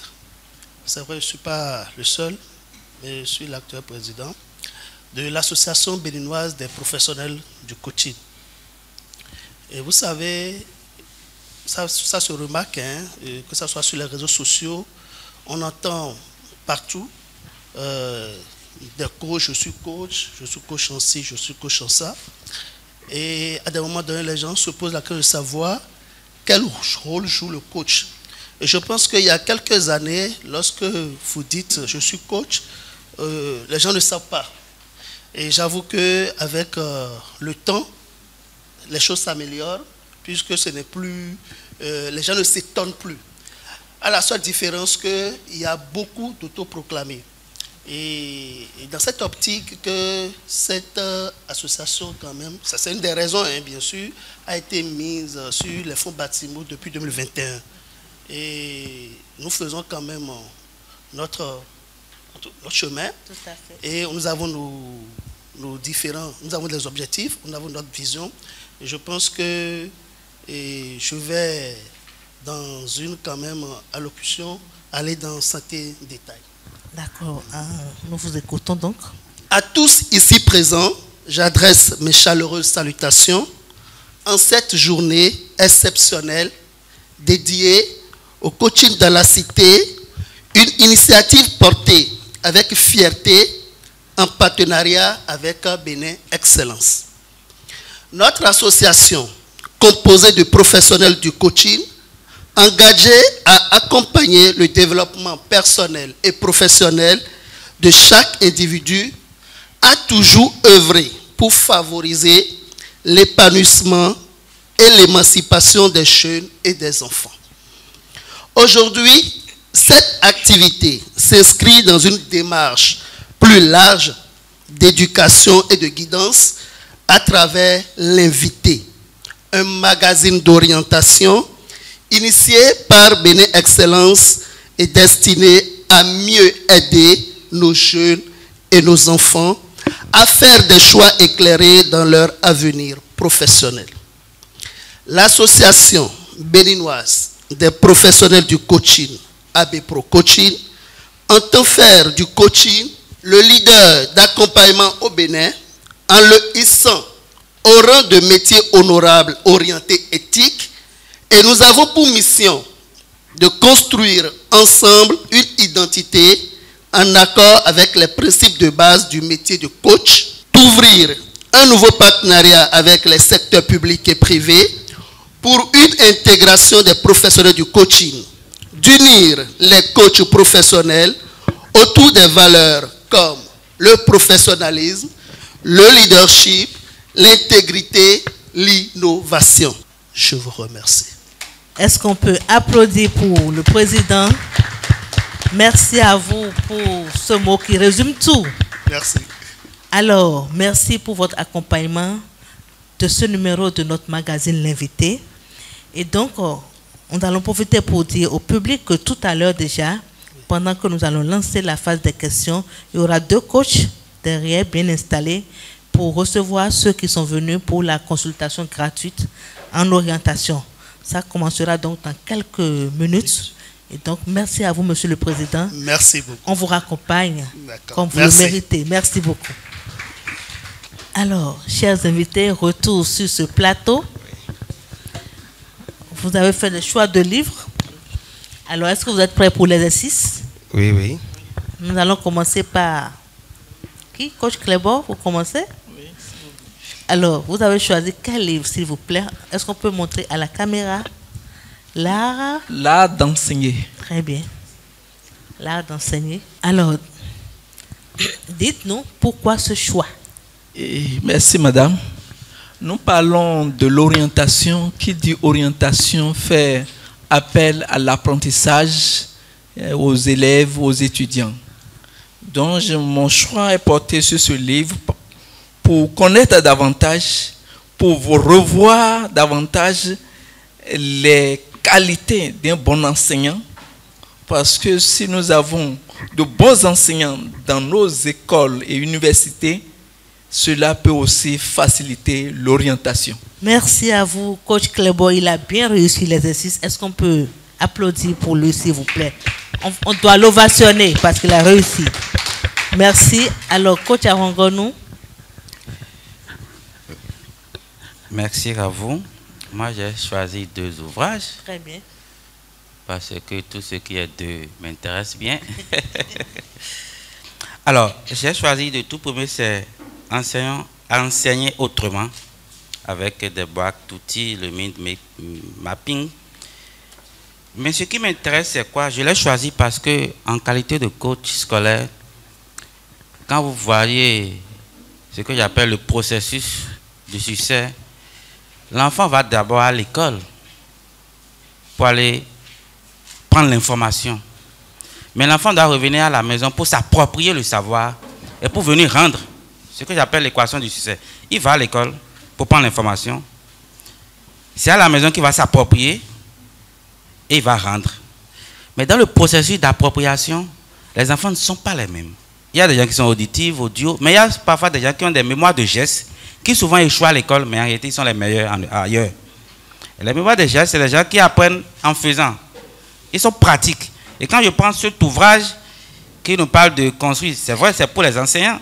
[SPEAKER 10] c'est vrai, je ne suis pas le seul, mais je suis l'actuel président de l'Association béninoise des professionnels du coaching. Et vous savez, ça se remarque, hein, que ce soit sur les réseaux sociaux, on entend partout des coachs, je suis coach en ci, je suis coach en ça. Et à des moments donnés, les gens se posent la question de savoir quel rôle joue le coach. Et je pense qu'il y a quelques années, lorsque vous dites « je suis coach », les gens ne savent pas. Et j'avoue qu'avec le temps, les choses s'améliorent, puisque ce n'est plus... les gens ne s'étonnent plus. À la seule différence qu'il y a beaucoup d'autoproclamés. Et dans cette optique que cette association, quand même, ça c'est une des raisons, hein, bien sûr, a été mise sur les fonds baptismaux depuis 2021. Et nous faisons quand même notre chemin.
[SPEAKER 2] Tout à fait.
[SPEAKER 10] Et nous avons nos différents, nous avons des objectifs, nous avons notre vision. Et je pense que je vais, dans une quand même allocution, aller dans certains détails.
[SPEAKER 2] D'accord. Nous vous écoutons donc.
[SPEAKER 10] À tous ici présents, j'adresse mes chaleureuses salutations en cette journée exceptionnelle dédiée au coaching dans la cité, une initiative portée avec fierté en partenariat avec Bénin Excellence. Notre association, composée de professionnels du coaching, engagés à accompagner le développement personnel et professionnel de chaque individu, a toujours œuvré pour favoriser l'épanouissement et l'émancipation des jeunes et des enfants. Aujourd'hui, cette activité s'inscrit dans une démarche plus large d'éducation et de guidance à travers l'Invité, un magazine d'orientation initié par Bénin Excellence et destiné à mieux aider nos jeunes et nos enfants à faire des choix éclairés dans leur avenir professionnel. L'association béninoise des professionnels du coaching, ABPRO Coaching, entend faire du coaching le leader d'accompagnement au Bénin en le hissant au rang de métier honorable orienté éthique, et nous avons pour mission de construire ensemble une identité en accord avec les principes de base du métier de coach, d'ouvrir un nouveau partenariat avec les secteurs publics et privés pour une intégration des professionnels du coaching, d'unir les coachs professionnels autour des valeurs comme le professionnalisme, le leadership, l'intégrité, l'innovation. Je vous remercie.
[SPEAKER 2] Est-ce qu'on peut applaudir pour le président? Merci à vous pour ce mot qui résume tout.
[SPEAKER 10] Merci.
[SPEAKER 2] Alors, merci pour votre accompagnement de ce numéro de notre magazine L'Invité. Et donc, nous allons profiter pour dire au public que tout à l'heure déjà, pendant que nous allons lancer la phase des questions, il y aura 2 coachs derrière bien installés pour recevoir ceux qui sont venus pour la consultation gratuite en orientation. Ça commencera donc dans quelques minutes. Et donc, merci à vous, Monsieur le Président.
[SPEAKER 10] Merci beaucoup.
[SPEAKER 2] On vous raccompagne comme vous le méritez. Merci beaucoup. Alors, chers invités, retour sur ce plateau. Vous avez fait le choix de livres. Alors, est-ce que vous êtes prêts pour l'exercice?
[SPEAKER 3] Oui, oui.
[SPEAKER 2] Nous allons commencer par... Qui? Coach Clébor, vous commencez?
[SPEAKER 4] Oui.
[SPEAKER 2] Alors, vous avez choisi quel livre, s'il vous plaît? Est-ce qu'on peut montrer à la caméra? L'art
[SPEAKER 4] d'enseigner.
[SPEAKER 2] Très bien. L'art d'enseigner. Alors, dites-nous pourquoi ce choix?
[SPEAKER 4] Merci, madame. Nous parlons de l'orientation. Qui dit orientation fait appel à l'apprentissage aux élèves, aux étudiants. Donc, mon choix est porté sur ce livre pour connaître davantage, pour vous revoir davantage les qualités d'un bon enseignant. Parce que si nous avons de bons enseignants dans nos écoles et universités, cela peut aussi faciliter l'orientation.
[SPEAKER 2] Merci à vous, coach Clébor. Il a bien réussi l'exercice. Est-ce qu'on peut applaudir pour lui, s'il vous plaît? On doit l'ovationner parce qu'il a réussi. Merci. Alors, coach Arongonou.
[SPEAKER 5] Merci à vous. Moi, j'ai choisi 2 ouvrages.
[SPEAKER 2] Très bien.
[SPEAKER 5] Parce que tout ce qui est 2 m'intéresse bien. Alors, j'ai choisi de tout premier, c'est enseigner autrement, avec des boîtes d'outils, le mind mapping. Mais ce qui m'intéresse, c'est quoi? Je l'ai choisi parce que, en qualité de coach scolaire, quand vous voyez ce que j'appelle le processus de succès, l'enfant va d'abord à l'école pour aller prendre l'information. Mais l'enfant doit revenir à la maison pour s'approprier le savoir et pour venir rendre ce que j'appelle l'équation du succès. Il va à l'école pour prendre l'information. C'est à la maison qu'il va s'approprier et il va rendre. Mais dans le processus d'appropriation, les enfants ne sont pas les mêmes. Il y a des gens qui sont auditifs, audio, mais il y a parfois des gens qui ont des mémoires de gestes, qui souvent échouent à l'école, mais en réalité, ils sont les meilleurs ailleurs. Et les mémoires de gestes, c'est les gens qui apprennent en faisant. Ils sont pratiques. Et quand je prends cet ouvrage qui nous parle de construire, c'est vrai, c'est pour les enseignants,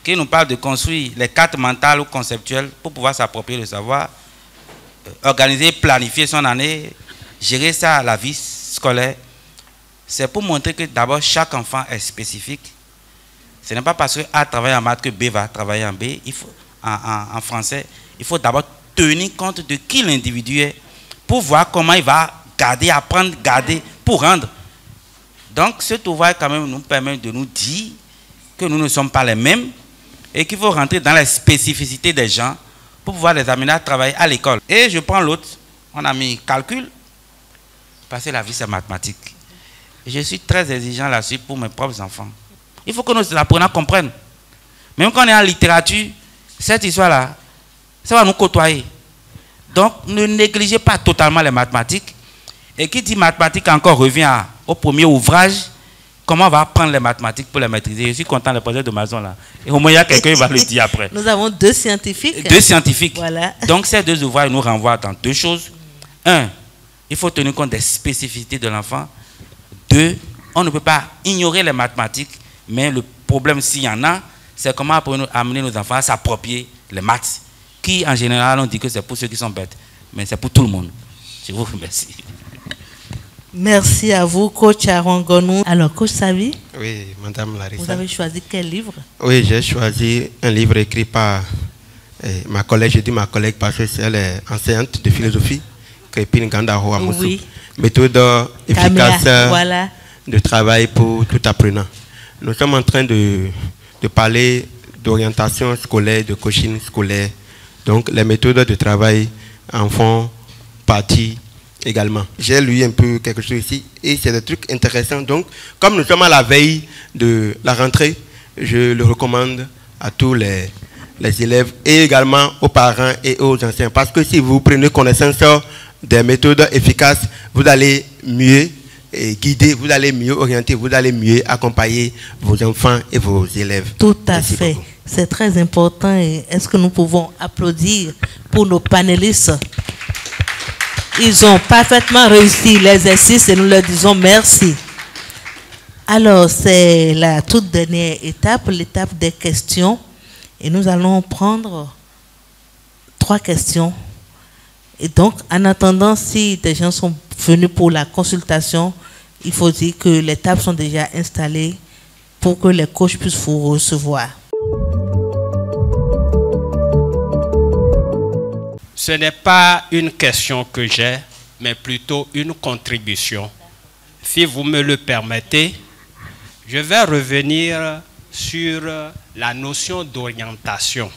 [SPEAKER 5] qui nous parle de construire les cartes mentales ou conceptuelles pour pouvoir s'approprier le savoir, organiser, planifier son année, gérer ça à la vie scolaire. C'est pour montrer que d'abord chaque enfant est spécifique. Ce n'est pas parce que A travaille en maths que B va travailler en B. Il faut, en français. il faut d'abord tenir compte de qui l'individu est pour voir comment il va garder, apprendre, garder, pour rendre. Donc, cet ouvrage quand même nous permet de nous dire que nous ne sommes pas les mêmes et qu'il faut rentrer dans les spécificités des gens pour pouvoir les amener à travailler à l'école. Et je prends l'autre, on a mis calcul, parce que la vie c'est mathématique. Et je suis très exigeant là-dessus pour mes propres enfants. Il faut que nos apprenants comprennent. Même quand on est en littérature, cette histoire-là, ça va nous côtoyer. Donc, ne négligez pas totalement les mathématiques. Et qui dit mathématiques encore revient au premier ouvrage. Comment on va apprendre les mathématiques pour les maîtriser? Je suis content des projets de Mason là. Et au moins, il y a quelqu'un qui va le dire après.
[SPEAKER 2] Nous avons deux scientifiques.
[SPEAKER 5] Deux scientifiques.
[SPEAKER 2] Voilà.
[SPEAKER 5] Donc, ces deux ouvrages nous renvoient dans deux choses. Un, il faut tenir compte des spécificités de l'enfant. Deux, on ne peut pas ignorer les mathématiques, mais le problème, s'il y en a, c'est comment amener nos enfants à s'approprier les maths, qui en général on dit que c'est pour ceux qui sont bêtes, mais c'est pour tout le monde. Je vous remercie.
[SPEAKER 2] Merci à vous, coach Aaron Gonou. Alors, coach Savi?
[SPEAKER 3] Oui, madame Larissa.
[SPEAKER 2] Vous avez choisi quel livre?
[SPEAKER 3] Oui, j'ai choisi un livre écrit par ma collègue, je dis ma collègue parce qu'elle est enseignante de philosophie, Crépine Gandaro Amoussou. Oui. Méthode efficace voilà. De travail pour tout apprenant. Nous sommes en train de parler d'orientation scolaire, de coaching scolaire. Donc, les méthodes de travail en font partie également. J'ai lu un peu quelque chose ici et c'est des trucs intéressants. Donc, comme nous sommes à la veille de la rentrée, je le recommande à tous les élèves et également aux parents et aux enseignants. Parce que si vous prenez connaissance des méthodes efficaces, vous allez mieux guider, vous allez mieux orienter, vous allez mieux accompagner vos enfants et vos élèves.
[SPEAKER 2] Tout à fait. C'est très important. Et est-ce que nous pouvons applaudir pour nos panélistes? Ils ont parfaitement réussi l'exercice et nous leur disons merci. Alors, c'est la toute dernière étape, l'étape des questions. Et nous allons prendre 3 questions. Et donc, en attendant, si des gens sont venus pour la consultation, il faut dire que les tables sont déjà installées pour que les coachs puissent vous recevoir.
[SPEAKER 11] Ce n'est pas une question que j'ai, mais plutôt une contribution. Si vous me le permettez, je vais revenir sur la notion d'orientation.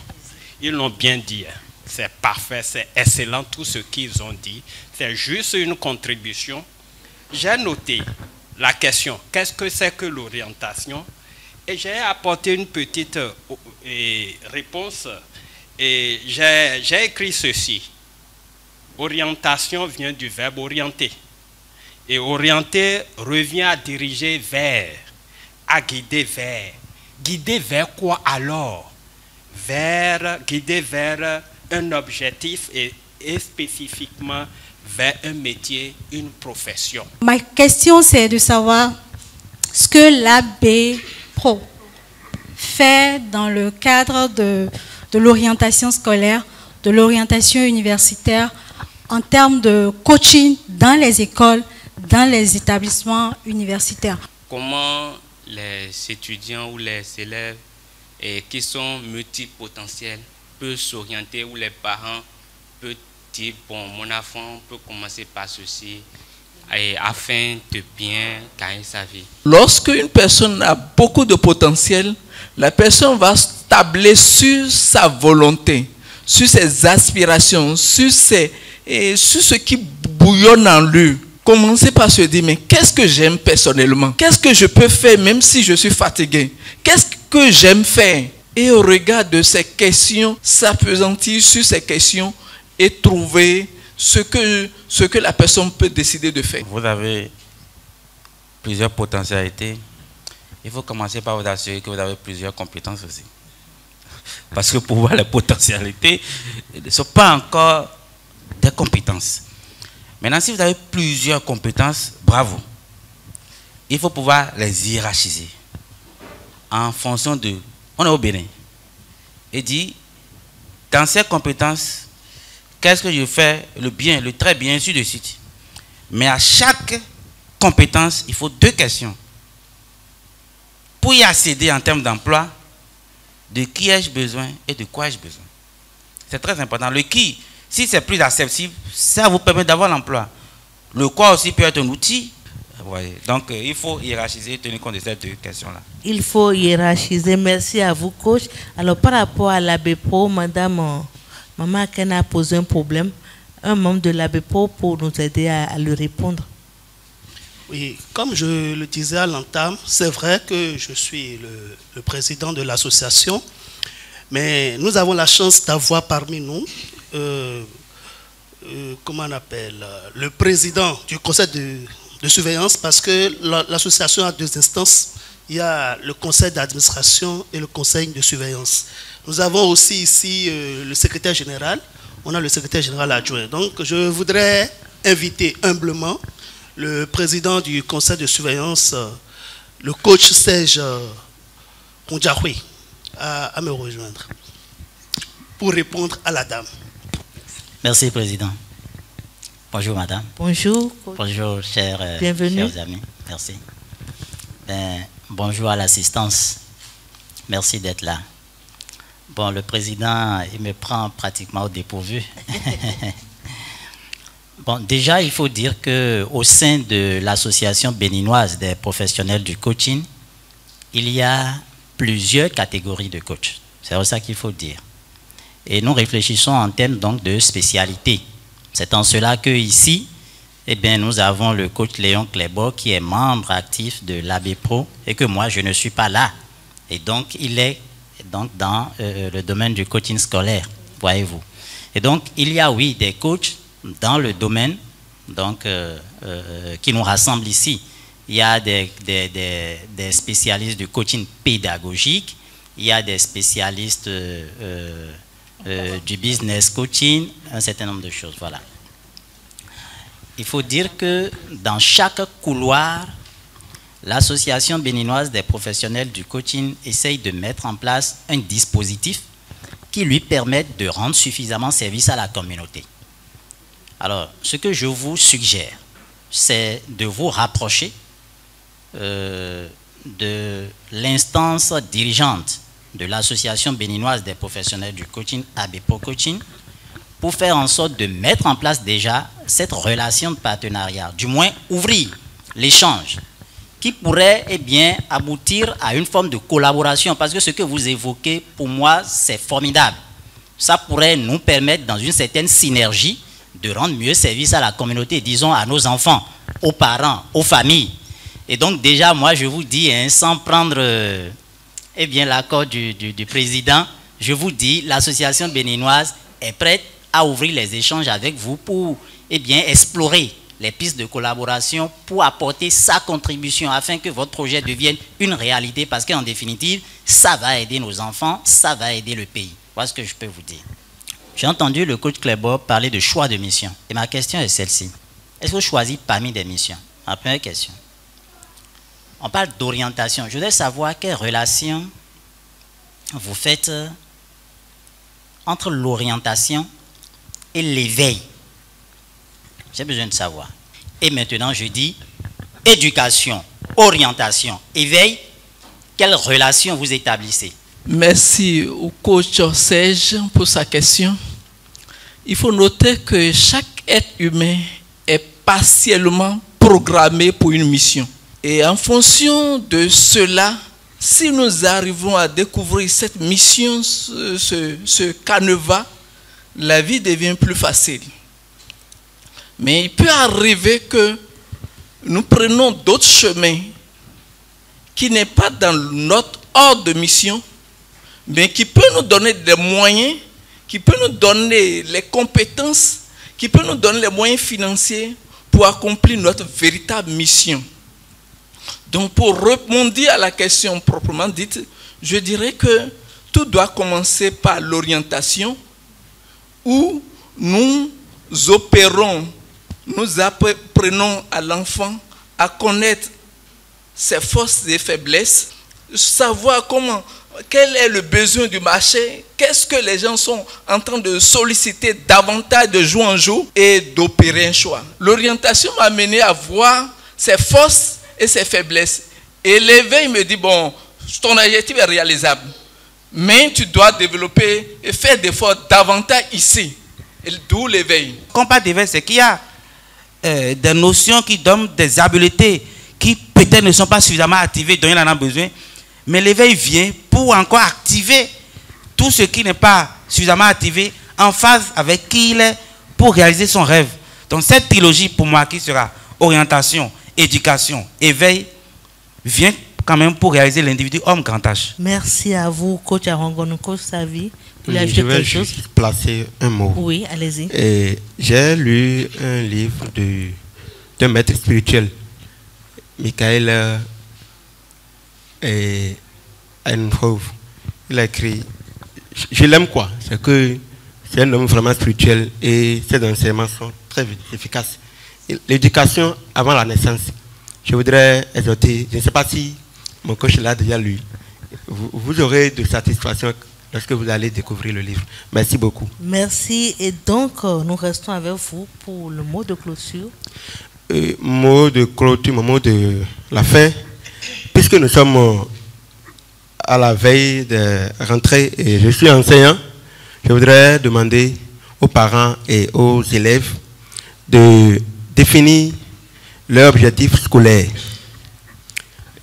[SPEAKER 11] Ils l'ont bien dit. C'est parfait, c'est excellent tout ce qu'ils ont dit. C'est juste une contribution. J'ai noté la question, qu'est-ce que c'est que l'orientation? Et j'ai apporté une petite réponse. Et j'ai écrit ceci. Orientation vient du verbe orienter. Et orienter revient à diriger vers, à guider vers. Guider vers quoi alors? Guider vers un objectif et spécifiquement vers un métier, une profession.
[SPEAKER 12] Ma question, c'est de savoir ce que l'AB Pro fait dans le cadre de l'orientation scolaire, de l'orientation universitaire, en termes de coaching dans les écoles, dans les établissements universitaires.
[SPEAKER 5] Comment les étudiants ou les élèves qui sont multipotentiels peuvent s'orienter, ou les parents peuvent dire, bon, mon enfant peut commencer par ceci, afin de bien gagner sa vie.
[SPEAKER 4] Lorsque une personne a beaucoup de potentiel, la personne va tabler sur sa volonté, sur ses aspirations, sur ce qui bouillonne en lui. Commencez par se dire, mais qu'est-ce que j'aime personnellement? Qu'est-ce que je peux faire même si je suis fatigué? Qu'est-ce que j'aime faire? Et au regard de ces questions, s'appesantir sur ces questions et trouver ce que la personne peut décider de faire.
[SPEAKER 5] Vous avez plusieurs potentialités. Il faut commencer par vous assurer que vous avez plusieurs compétences aussi. Parce que pour voir les potentialités, ne sont pas encore des compétences. Maintenant, si vous avez plusieurs compétences, bravo. Il faut pouvoir les hiérarchiser en fonction de... On est au Bénin. Et dit, dans ces compétences, qu'est-ce que je fais? Le bien, le très bien, ainsi de suite. Mais à chaque compétence, il faut 2 questions. Pour y accéder en termes d'emploi, de qui ai-je besoin et de quoi ai-je besoin? C'est très important. Le qui, si c'est plus accessible, ça vous permet d'avoir l'emploi. Le quoi aussi peut être un outil. Ouais. Donc, il faut hiérarchiser, tenir compte de cette question-là.
[SPEAKER 2] Il faut hiérarchiser. Merci à vous, coach. Alors, par rapport à l'ABPRO, Madame Maman Ken a posé un problème. Un membre de l'ABPRO pour nous aider à lui répondre.
[SPEAKER 10] Oui, comme je le disais à l'entame, c'est vrai que je suis le président de l'association, mais nous avons la chance d'avoir parmi nous, comment on appelle, le président du conseil de surveillance, parce que l'association a 2 instances. Il y a le conseil d'administration et le conseil de surveillance. Nous avons aussi ici le secrétaire général. On a le secrétaire général adjoint. Donc, je voudrais inviter humblement le président du conseil de surveillance, le coach Serge Ondjahoui, à me rejoindre pour répondre à la dame.
[SPEAKER 13] Merci, président. Bonjour, madame.
[SPEAKER 2] Bonjour.
[SPEAKER 13] Bonjour, chers amis. Merci. Bonjour à l'assistance. Merci d'être là. Bon, le président, il me prend pratiquement au dépourvu. Bon, déjà, il faut dire qu'au sein de l'association béninoise des professionnels du coaching, il y a plusieurs catégories de coachs. C'est ça qu'il faut dire. Et nous réfléchissons en termes donc de spécialité. C'est en cela que ici, eh bien, nous avons le coach Léon Clébo qui est membre actif de l'ABPRO et que moi, je ne suis pas là. Et donc, il est donc dans le domaine du coaching scolaire, voyez-vous. Et donc, il y a, oui, des coachs dans le domaine donc, qui nous rassemblent ici. Il y a des spécialistes du coaching pédagogique, il y a des spécialistes du business coaching, un certain nombre de choses, voilà. Il faut dire que dans chaque couloir, l'association béninoise des professionnels du coaching essaye de mettre en place un dispositif qui lui permette de rendre suffisamment service à la communauté. Alors, ce que je vous suggère, c'est de vous rapprocher de l'instance dirigeante de l'association béninoise des professionnels du coaching, ABPRO Coaching, pour faire en sorte de mettre en place déjà cette relation de partenariat, du moins ouvrir l'échange, qui pourrait eh bien, aboutir à une forme de collaboration. Parce que ce que vous évoquez, pour moi, c'est formidable. Ça pourrait nous permettre, dans une certaine synergie, de rendre mieux service à la communauté, disons à nos enfants, aux parents, aux familles. Et donc déjà, moi, je vous dis, hein, sans prendre eh bien, l'accord du président, je vous dis, l'association béninoise est prête à ouvrir les échanges avec vous pour eh bien, explorer les pistes de collaboration pour apporter sa contribution afin que votre projet devienne une réalité parce qu'en définitive, ça va aider nos enfants, ça va aider le pays. Voilà ce que je peux vous dire. J'ai entendu le coach Clébo parler de choix de mission. Et ma question est celle-ci. Est-ce que vous choisissez parmi des missions? Ma première question. On parle d'orientation. Je voudrais savoir quelle relation vous faites entre l'orientation et l'éveil. J'ai besoin de savoir. Et maintenant, je dis éducation, orientation, éveil. Quelle relation vous établissez?
[SPEAKER 4] Merci au coach Serge pour sa question. Il faut noter que chaque être humain est partiellement programmé pour une mission. Et en fonction de cela, si nous arrivons à découvrir cette mission, ce canevas, la vie devient plus facile. Mais il peut arriver que nous prenons d'autres chemins qui n'est pas dans notre ordre de mission, mais qui peut nous donner des moyens, qui peut nous donner les compétences, qui peut nous donner les moyens financiers pour accomplir notre véritable mission. Donc pour répondre à la question proprement dite, je dirais que tout doit commencer par l'orientation où nous opérons, nous apprenons à l'enfant à connaître ses forces et faiblesses, savoir quel est le besoin du marché, qu'est-ce que les gens sont en train de solliciter davantage de jour en jour et d'opérer un choix. L'orientation m'a amené à voir ses forces et ses faiblesses. Et l'éveil me dit, bon, ton objectif est réalisable. Mais tu dois développer et faire des efforts davantage ici. D'où l'éveil.
[SPEAKER 5] Quand on parle d'éveil, c'est qu'il y a des notions qui donnent des habiletés qui peut-être ne sont pas suffisamment activées, dont il en a besoin. Mais l'éveil vient pour encore activer tout ce qui n'est pas suffisamment activé en phase avec qui il est pour réaliser son rêve. Donc cette trilogie pour moi qui sera orientation, éducation, éveil, vient quand même pour réaliser l'individu homme grand H.
[SPEAKER 2] Merci à vous, coach Arongonou, coach Savi.
[SPEAKER 3] Je vais juste placer un mot.
[SPEAKER 2] Oui, allez-y.
[SPEAKER 3] J'ai lu un livre d'un maître spirituel, Michael Einhoff. Il a écrit, je l'aime quoi, c'est que c'est un homme vraiment spirituel et ses enseignements sont très efficaces. L'éducation avant la naissance, je voudrais exhorter, je ne sais pas si mon coach l'a déjà lu, vous aurez de satisfaction lorsque vous allez découvrir le livre. Merci beaucoup.
[SPEAKER 2] Merci. Et donc, nous restons avec vous pour le mot de clôture.
[SPEAKER 3] Mot de clôture, mot de la fin. Puisque nous sommes à la veille de rentrée et je suis enseignant, je voudrais demander aux parents et aux élèves de définir leur objectif scolaire.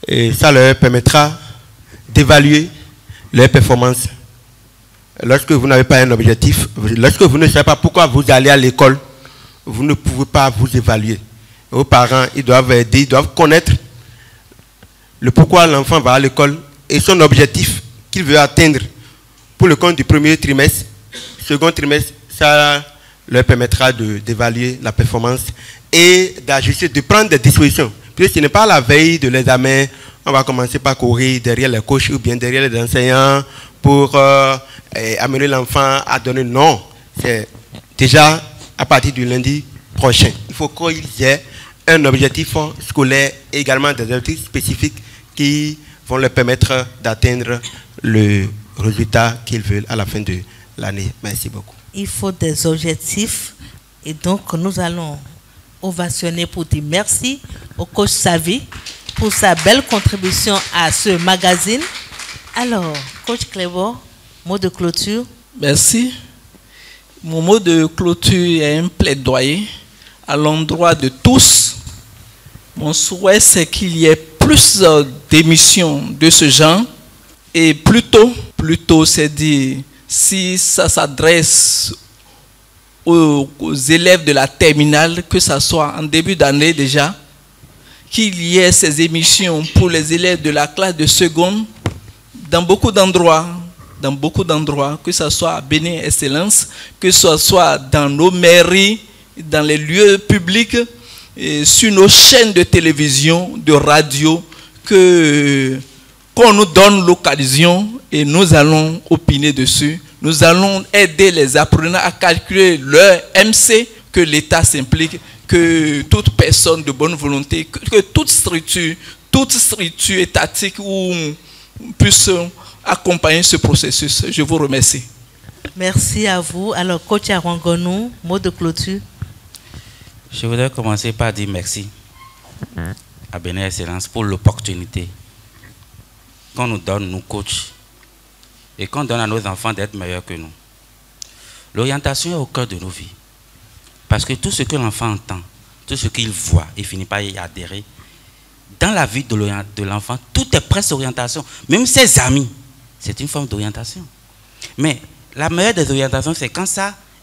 [SPEAKER 3] Et ça leur permettra d'évaluer leurs performances. Lorsque vous n'avez pas un objectif, lorsque vous ne savez pas pourquoi vous allez à l'école, vous ne pouvez pas vous évaluer. Vos parents, ils doivent aider, ils doivent connaître le pourquoi l'enfant va à l'école et son objectif qu'il veut atteindre pour le compte du premier trimestre. Second trimestre, ça leur permettra d'évaluer la performance et d'ajuster, de prendre des dispositions. Puis ce n'est pas la veille de l'examen, on va commencer par courir derrière les coachs ou bien derrière les enseignants pour amener l'enfant à donner non. C'est déjà à partir du lundi prochain. Il faut qu'il y ait un objectif scolaire et également des objectifs spécifiques qui vont leur permettre d'atteindre le résultat qu'ils veulent à la fin de l'année. Merci beaucoup.
[SPEAKER 2] Il faut des objectifs et donc nous allons ovationner pour dire merci au coach Savi pour sa belle contribution à ce magazine. Alors, coach Clévor, mot de clôture.
[SPEAKER 4] Merci. Mon mot de clôture est un plaidoyer à l'endroit de tous. Mon souhait, c'est qu'il y ait plus d'émissions de ce genre et plutôt c'est dire, si ça s'adresse aux élèves de la terminale, que ce soit en début d'année déjà, qu'il y ait ces émissions pour les élèves de la classe de seconde dans beaucoup d'endroits, que ce soit à Bénin Excellence, que ce soit dans nos mairies, dans les lieux publics, et sur nos chaînes de télévision, de radio, qu'on nous donne l'occasion et nous allons opiner dessus. Nous allons aider les apprenants à calculer leur MC, que l'État s'implique, que toute personne de bonne volonté, que toute structure étatique puisse accompagner ce processus. Je vous remercie.
[SPEAKER 2] Merci à vous. Alors, coach Arongonou, mot de clôture.
[SPEAKER 5] Je voudrais commencer par dire merci à Bénin Excellence pour l'opportunité qu'on nous donne, nous coachs, et qu'on donne à nos enfants d'être meilleurs que nous. L'orientation est au cœur de nos vies. Parce que tout ce que l'enfant entend, tout ce qu'il voit, il finit par y adhérer. Dans la vie de l'enfant, tout est presque orientation. Même ses amis, c'est une forme d'orientation. Mais la meilleure des orientations, c'est quand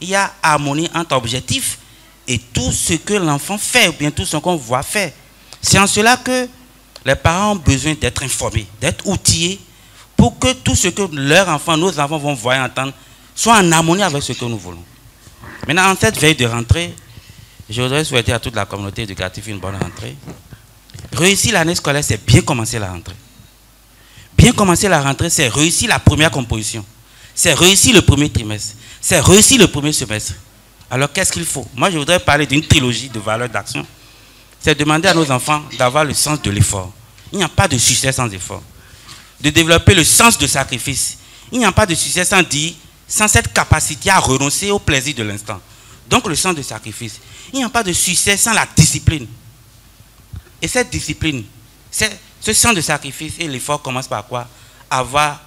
[SPEAKER 5] il y a harmonie entre objectifs et tout ce que l'enfant fait, ou bien tout ce qu'on voit faire. C'est en cela que les parents ont besoin d'être informés, d'être outillés, pour que tout ce que leurs enfants, nos enfants vont voir et entendre, soit en harmonie avec ce que nous voulons. Maintenant, en cette veille de rentrée, je voudrais souhaiter à toute la communauté éducative une bonne rentrée. Réussir l'année scolaire, c'est bien commencer la rentrée. Bien commencer la rentrée, c'est réussir la première composition. C'est réussir le premier trimestre. C'est réussir le premier semestre. Alors, qu'est-ce qu'il faut? Moi, je voudrais parler d'une trilogie de valeurs d'action. C'est demander à nos enfants d'avoir le sens de l'effort. Il n'y a pas de succès sans effort. De développer le sens de sacrifice. Il n'y a pas de succès sans cette capacité à renoncer au plaisir de l'instant. Donc, le sens de sacrifice. Il n'y a pas de succès sans la discipline. Et cette discipline, ce sens de sacrifice et l'effort commence par quoi? Avoir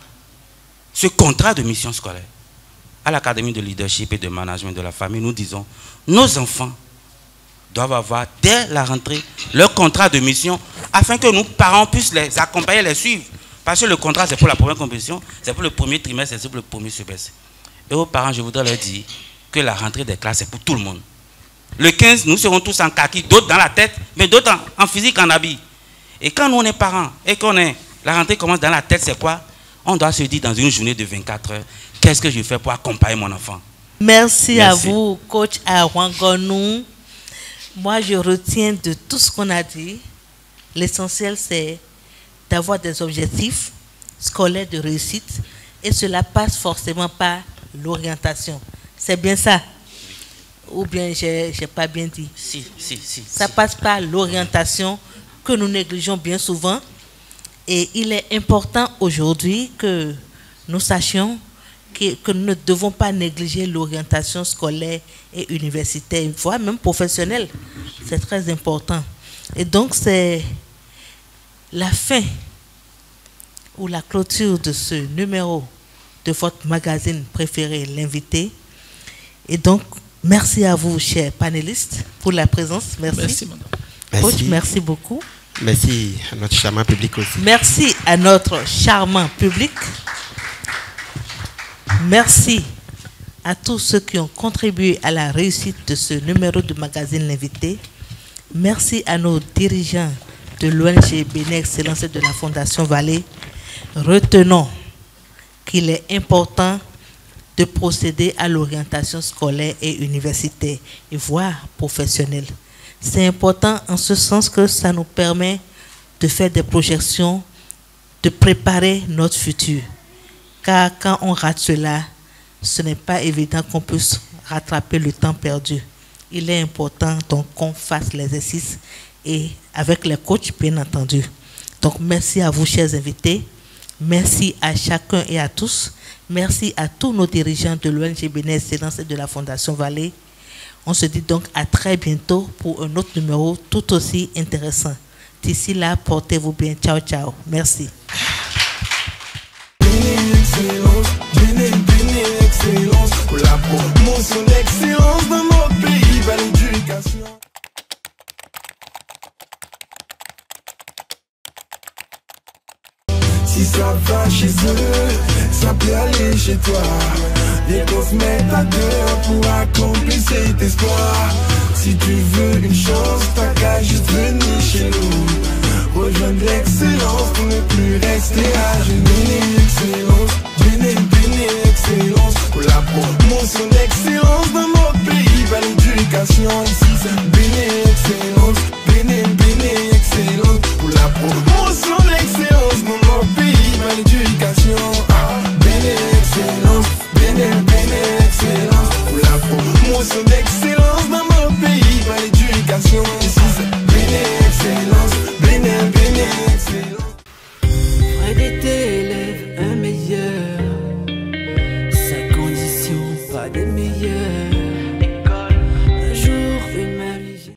[SPEAKER 5] ce contrat de mission scolaire. À l'Académie de leadership et de management de la famille, nous disons, nos enfants doivent avoir dès la rentrée leur contrat de mission afin que nous, parents, puissent les accompagner, les suivre. Parce que le contrat, c'est pour la première compétition, c'est pour le premier trimestre, c'est pour le premier semestre. Et aux parents, je voudrais leur dire que la rentrée des classes, c'est pour tout le monde. Le 15, nous serons tous en kaki, d'autres dans la tête, mais d'autres en physique, en habit. Et quand nous, on est parents et qu'on est, la rentrée commence dans la tête, c'est quoi? On doit se dire dans une journée de 24 heures, qu'est-ce que je fais pour accompagner mon enfant?
[SPEAKER 2] Merci à vous, coach Awangonou. Moi, je retiens de tout ce qu'on a dit, l'essentiel, c'est d'avoir des objectifs scolaires de réussite et cela passe forcément par l'orientation. C'est bien ça? Ou bien j'ai pas bien dit?
[SPEAKER 5] Si.
[SPEAKER 2] Ça passe par l'orientation que nous négligeons bien souvent. Et il est important aujourd'hui que nous sachions que nous ne devons pas négliger l'orientation scolaire et universitaire, voire même professionnelle. C'est très important. Et donc, c'est la fin ou la clôture de ce numéro de votre magazine préféré, l'invité. Et donc, merci à vous, chers panélistes, pour la présence. Merci.
[SPEAKER 4] Merci, madame.
[SPEAKER 2] Coach, merci beaucoup.
[SPEAKER 3] Merci à notre charmant public aussi.
[SPEAKER 2] Merci à notre charmant public. Merci à tous ceux qui ont contribué à la réussite de ce numéro du magazine L'Invité. Merci à nos dirigeants de l'ONG Bénin Excellence et de la Fondation Vallée. Retenons qu'il est important de procéder à l'orientation scolaire et universitaire, et voire professionnelle. C'est important en ce sens que ça nous permet de faire des projections, de préparer notre futur. Car quand on rate cela, ce n'est pas évident qu'on puisse rattraper le temps perdu. Il est important donc qu'on fasse l'exercice et avec les coachs, bien entendu. Donc merci à vous, chers invités. Merci à chacun et à tous. Merci à tous nos dirigeants de l'ONG Bénin Excellence et de la Fondation Vallée. On se dit donc à très bientôt pour un autre numéro tout aussi intéressant. D'ici là, portez-vous bien. Ciao, ciao. Merci.
[SPEAKER 9] Excellence pour la promotion d'excellence dans notre pays, vers l'éducation. Si ça va chez eux, ça peut aller chez toi. Les causes mettent à cœur pour accomplir cet espoir. Si tu veux une chance, t'as qu'à juste venir chez nous. Rejoindre l'excellence pour ne plus rester à genoux. Excellence, excellence pour la promotion d'excellence dans notre pays, vers l'éducation. Ici c'est Bénin Excellence, Bénin Excellence pour la promotion d'excellence dans notre pays, vers l'éducation. Bénin Excellence, Bénin Excellence pour la promotion d'excellence dans notre pays, vers l'éducation.